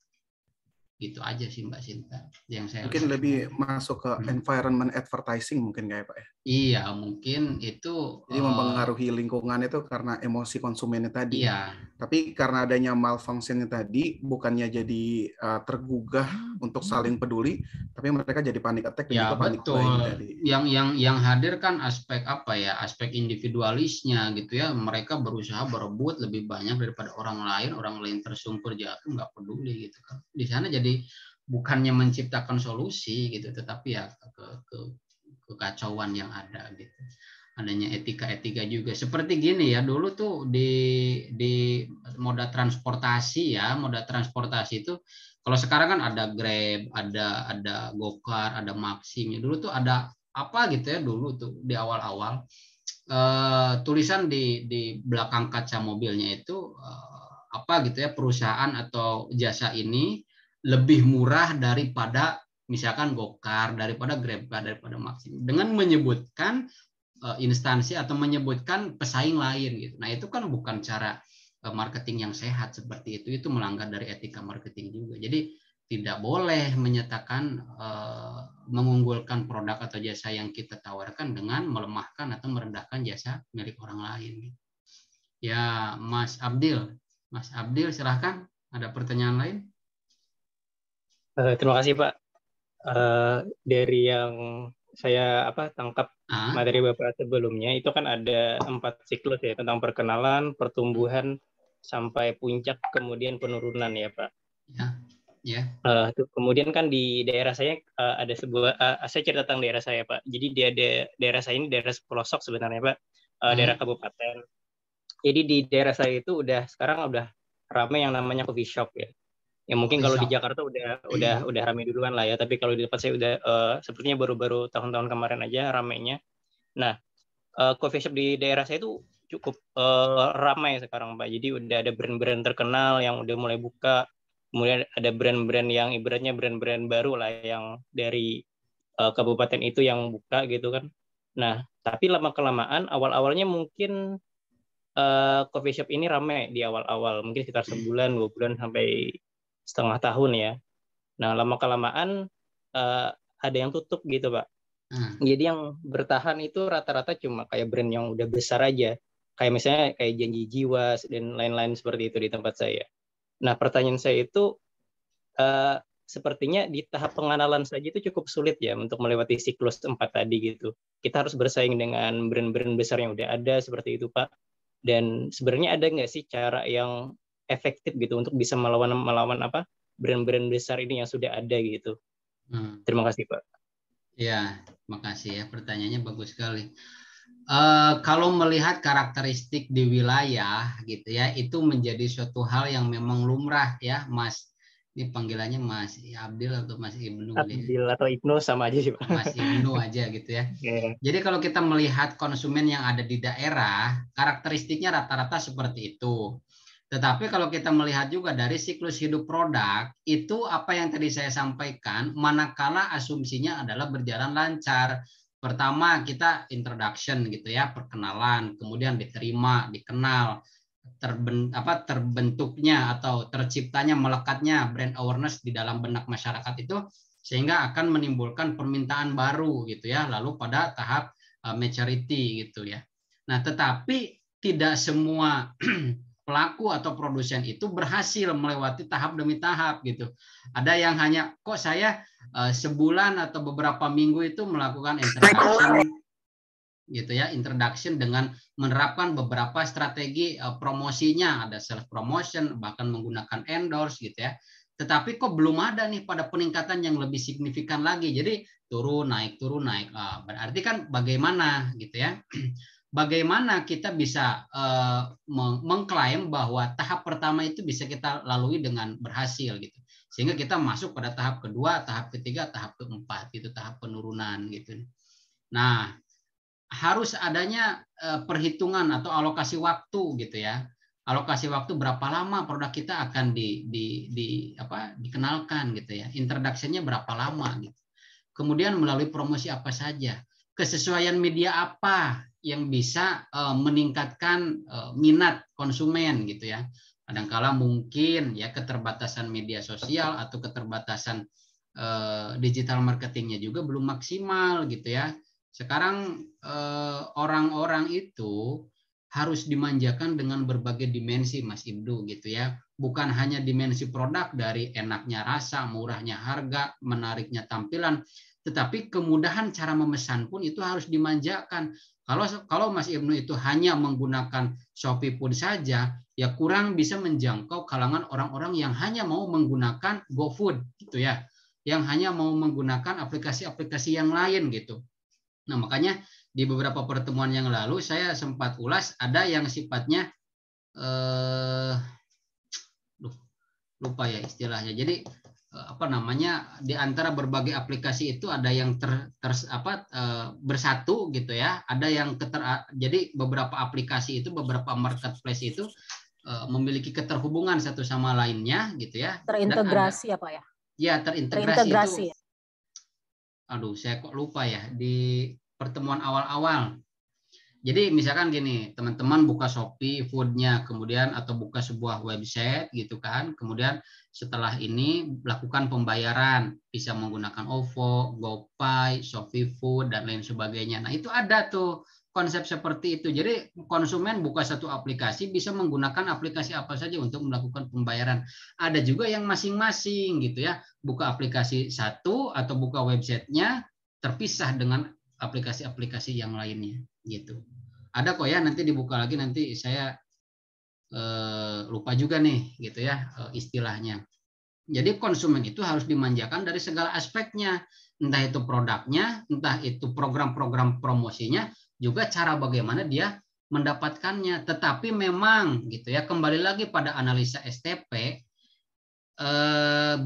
Gitu aja sih Mbak Sinta yang saya mungkin lebih masuk ke environment advertising mungkin kayak Pak ya. Iya mungkin itu jadi mempengaruhi lingkungan itu karena emosi konsumennya tadi. Iya. Tapi karena adanya malfunctionnya tadi bukannya jadi tergugah untuk saling peduli, tapi mereka jadi panic attack dan ya, juga panic buying tadi. Yang hadir kan aspek apa ya, aspek individualisnya gitu ya, mereka berusaha berebut lebih banyak daripada orang lain tersungkur jatuh nggak peduli gitu kan. Di sana jadi bukannya menciptakan solusi gitu, tetapi ya kekacauan yang ada gitu. Adanya etika juga seperti gini ya, dulu tuh di moda transportasi itu kalau sekarang kan ada Grab, ada Gokar, ada Maxim. Dulu tuh ada apa gitu ya, dulu tuh di awal-awal tulisan di belakang kaca mobilnya itu apa gitu ya, perusahaan atau jasa ini lebih murah daripada misalkan Gokar, daripada Grab, daripada Maxim, dengan menyebutkan instansi atau menyebutkan pesaing lain gitu. Nah, itu kan bukan cara marketing yang sehat seperti itu melanggar dari etika marketing juga. Jadi tidak boleh menyatakan mengunggulkan produk atau jasa yang kita tawarkan dengan melemahkan atau merendahkan jasa milik orang lain. Ya, Mas Abdil silahkan, ada pertanyaan lain? Terima kasih Pak. Dari yang saya tangkap materi Bapak sebelumnya itu kan ada 4 siklus ya, tentang perkenalan, pertumbuhan sampai puncak, kemudian penurunan ya Pak. Ya. Kemudian kan di daerah saya ada sebuah saya cerita tentang daerah saya Pak. Jadi daerah saya ini daerah pelosok sebenarnya Pak, daerah kabupaten. Jadi di daerah saya itu sekarang udah ramai yang namanya coffee shop ya. Ya mungkin kalau di Jakarta udah ramai duluan lah ya, tapi kalau di tempat saya udah sepertinya baru-baru tahun-tahun kemarin aja ramainya. Nah, coffee shop di daerah saya itu cukup ramai sekarang Pak. Jadi udah ada brand-brand terkenal yang udah mulai buka, kemudian ada brand-brand yang ibaratnya brand-brand baru lah yang dari kabupaten itu yang buka gitu kan. Nah, tapi lama-kelamaan awal-awalnya mungkin coffee shop ini ramai di awal-awal, mungkin sekitar sebulan, 2 bulan sampai setengah tahun ya. Nah, lama-kelamaan ada yang tutup gitu, Pak. Jadi yang bertahan itu rata-rata cuma kayak brand yang udah besar aja. Kayak misalnya kayak Janji Jiwa dan lain-lain seperti itu di tempat saya. Nah, pertanyaan saya itu sepertinya di tahap pengenalan saja itu cukup sulit ya untuk melewati siklus 4 tadi gitu. Kita harus bersaing dengan brand-brand besar yang udah ada seperti itu, Pak. Dan sebenarnya ada nggak sih cara yang efektif gitu untuk bisa melawan apa brand-brand besar ini yang sudah ada gitu? Terima kasih, Pak. Ya, makasih ya, pertanyaannya bagus sekali. Kalau melihat karakteristik di wilayah gitu ya, itu menjadi suatu hal yang memang lumrah ya, Mas. Ini panggilannya Mas Abdil atau Mas Ibnu? Abdil atau Ibnu sama aja sih, Pak. Mas Ibnu aja gitu ya. Jadi kalau kita melihat konsumen yang ada di daerah, karakteristiknya rata-rata seperti itu. Tetapi kalau kita melihat juga dari siklus hidup produk, itu apa yang tadi saya sampaikan, manakala asumsinya adalah berjalan lancar. Pertama kita introduction gitu ya, perkenalan, kemudian diterima, dikenal, terbentuknya atau terciptanya, melekatnya brand awareness di dalam benak masyarakat itu, sehingga akan menimbulkan permintaan baru gitu ya, lalu pada tahap maturity gitu ya. Nah, tetapi tidak semua pelaku atau produsen itu berhasil melewati tahap demi tahap gitu. Ada yang hanya kok saya sebulan atau beberapa minggu itu melakukan introduction gitu ya, introduction dengan menerapkan beberapa strategi promosinya, ada self promotion, bahkan menggunakan endorse gitu ya. Tetapi kok belum ada nih pada peningkatan yang lebih signifikan lagi. Jadi turun naik. Berarti kan bagaimana gitu ya? Bagaimana kita bisa mengklaim bahwa tahap pertama itu bisa kita lalui dengan berhasil gitu, sehingga kita masuk pada tahap kedua, tahap ketiga, tahap keempat gitu, tahap penurunan gitu. Nah, harus adanya perhitungan atau alokasi waktu gitu ya, alokasi waktu berapa lama produk kita akan dikenalkan gitu ya, introduction-nya berapa lama gitu, kemudian melalui promosi apa saja, kesesuaian media apa yang bisa meningkatkan minat konsumen gitu ya. Kadangkala mungkin ya keterbatasan media sosial atau keterbatasan digital marketingnya juga belum maksimal gitu ya. Sekarang orang-orang itu harus dimanjakan dengan berbagai dimensi, Mas Ibnu gitu ya. Bukan hanya dimensi produk dari enaknya rasa, murahnya harga, menariknya tampilan, tetapi kemudahan cara memesan pun itu harus dimanjakan. Kalau Mas Ibnu itu hanya menggunakan Shopee Food saja, ya kurang bisa menjangkau kalangan orang-orang yang hanya mau menggunakan GoFood gitu ya, yang hanya mau menggunakan aplikasi-aplikasi yang lain gitu. Nah, makanya di beberapa pertemuan yang lalu saya sempat ulas, ada yang sifatnya lupa ya istilahnya. Jadi di antara berbagai aplikasi itu ada yang bersatu gitu ya, ada yang jadi beberapa aplikasi itu, beberapa marketplace itu memiliki keterhubungan satu sama lainnya gitu ya. Terintegrasi apa ya? Ya, terintegrasi itu. Aduh, saya kok lupa ya di pertemuan awal-awal. Jadi misalkan gini, teman-teman buka Shopee Food-nya, kemudian atau buka sebuah website gitu kan, kemudian setelah ini lakukan pembayaran, bisa menggunakan OVO, GoPay, Shopee Food, dan lain sebagainya. Nah, itu ada tuh konsep seperti itu. Jadi konsumen buka satu aplikasi, bisa menggunakan aplikasi apa saja untuk melakukan pembayaran. Ada juga yang masing-masing gitu ya, buka aplikasi satu atau buka websitenya terpisah dengan aplikasi-aplikasi yang lainnya gitu. Ada kok ya, nanti dibuka lagi, nanti saya lupa juga nih gitu ya istilahnya. Jadi konsumen itu harus dimanjakan dari segala aspeknya, entah itu produknya, entah itu program-program promosinya, juga cara bagaimana dia mendapatkannya. Tetapi memang gitu ya, kembali lagi pada analisa STP,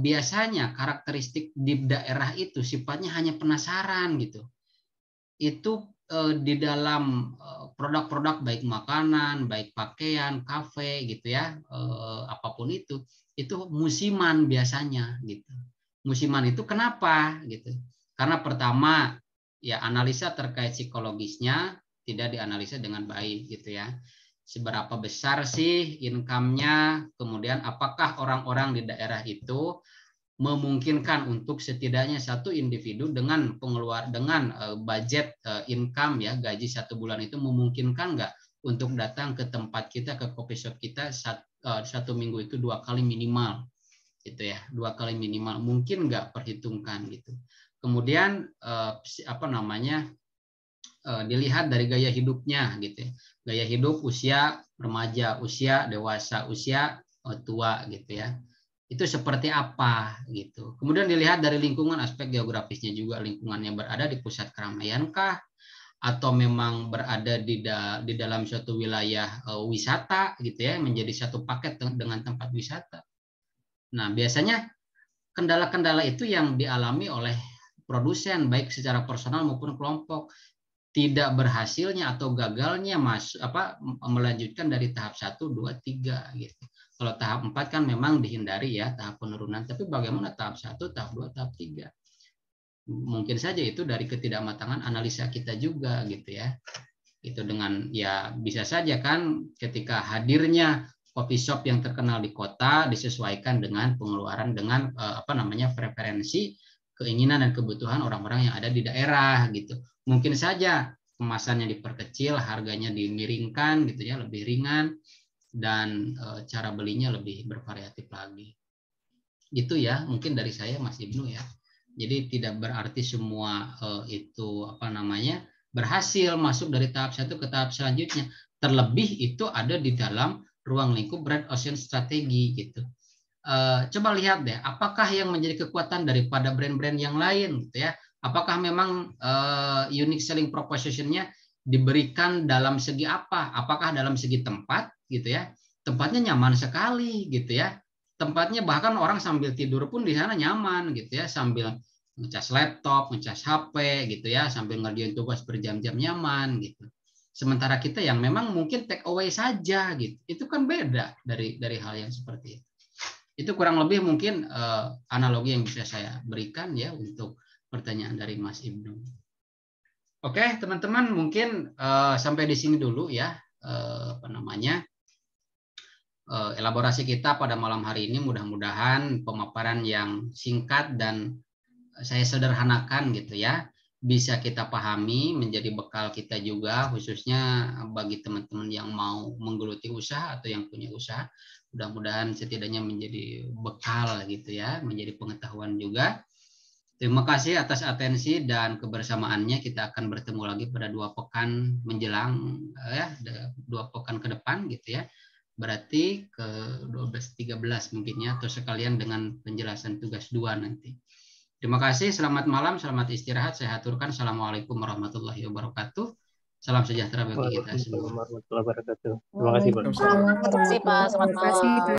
biasanya karakteristik di daerah itu sifatnya hanya penasaran gitu. Itu di dalam produk-produk baik makanan, baik pakaian, kafe gitu ya, apapun itu musiman biasanya gitu. Musiman itu kenapa gitu? Karena pertama ya analisa terkait psikologisnya tidak dianalisa dengan baik gitu ya. Seberapa besar sih income-nya, kemudian apakah orang-orang di daerah itu memungkinkan untuk setidaknya satu individu dengan budget income ya, gaji satu bulan itu memungkinkan nggak untuk datang ke tempat kita, ke coffee shop kita satu minggu itu 2 kali minimal. gitu ya, 2 kali minimal, mungkin nggak perhitungkan gitu. Kemudian dilihat dari gaya hidupnya gitu ya, gaya hidup usia remaja, usia dewasa, usia tua gitu ya, itu seperti apa gitu. Kemudian dilihat dari lingkungan, aspek geografisnya juga, lingkungannya berada di pusat keramaian kah, atau memang berada di dalam suatu wilayah wisata gitu ya, menjadi satu paket dengan tempat wisata. Nah, biasanya kendala-kendala itu yang dialami oleh produsen baik secara personal maupun kelompok. Tidak berhasilnya atau gagalnya melanjutkan dari tahap 1, 2, 3 gitu. Kalau tahap 4 kan memang dihindari ya, tahap penurunan, tapi bagaimana tahap 1, tahap 2, tahap 3? Mungkin saja itu dari ketidakmatangan analisa kita juga gitu ya. Itu dengan ya bisa saja kan ketika hadirnya coffee shop yang terkenal di kota disesuaikan dengan pengeluaran, dengan preferensi, keinginan dan kebutuhan orang-orang yang ada di daerah gitu. Mungkin saja kemasannya diperkecil, harganya dimiringkan gitu ya, lebih ringan, dan cara belinya lebih bervariatif lagi. Gitu ya, mungkin dari saya Mas Ibnu ya. Jadi tidak berarti semua itu berhasil masuk dari tahap 1 ke tahap selanjutnya. Terlebih itu ada di dalam ruang lingkup brand ocean strategi gitu. Coba lihat deh, apakah yang menjadi kekuatan daripada brand-brand yang lain gitu ya? Apakah memang unique selling proposition-nya diberikan dalam segi apa? Apakah dalam segi tempat gitu ya? Tempatnya nyaman sekali gitu ya. Tempatnya bahkan orang sambil tidur pun di sana nyaman gitu ya, sambil ngecas laptop, ngecas HP gitu ya, sambil ngerjain tugas berjam-jam nyaman gitu. Sementara kita yang memang mungkin take away saja gitu. Itu kan beda dari hal yang seperti itu. Itu kurang lebih mungkin analogi yang bisa saya berikan ya untuk pertanyaan dari Mas Ibnu. Oke, teman-teman, mungkin sampai di sini dulu ya elaborasi kita pada malam hari ini. Mudah-mudahan pemaparan yang singkat dan saya sederhanakan gitu ya bisa kita pahami, menjadi bekal kita juga, khususnya bagi teman-teman yang mau menggeluti usaha atau yang punya usaha. Mudah-mudahan setidaknya menjadi bekal gitu ya, menjadi pengetahuan juga. Terima kasih atas atensi dan kebersamaannya. Kita akan bertemu lagi pada 2 pekan menjelang 2 pekan ke depan gitu ya. Berarti ke 12-13 mungkin ya, atau sekalian dengan penjelasan tugas 2 nanti. Terima kasih, selamat malam, selamat istirahat. Saya aturkan assalamualaikum warahmatullahi wabarakatuh. Salam sejahtera bagi kita semua. Warahmatullahi wabarakatuh. Terima kasih, Pak. Terima kasih, Pak. Selamat malam.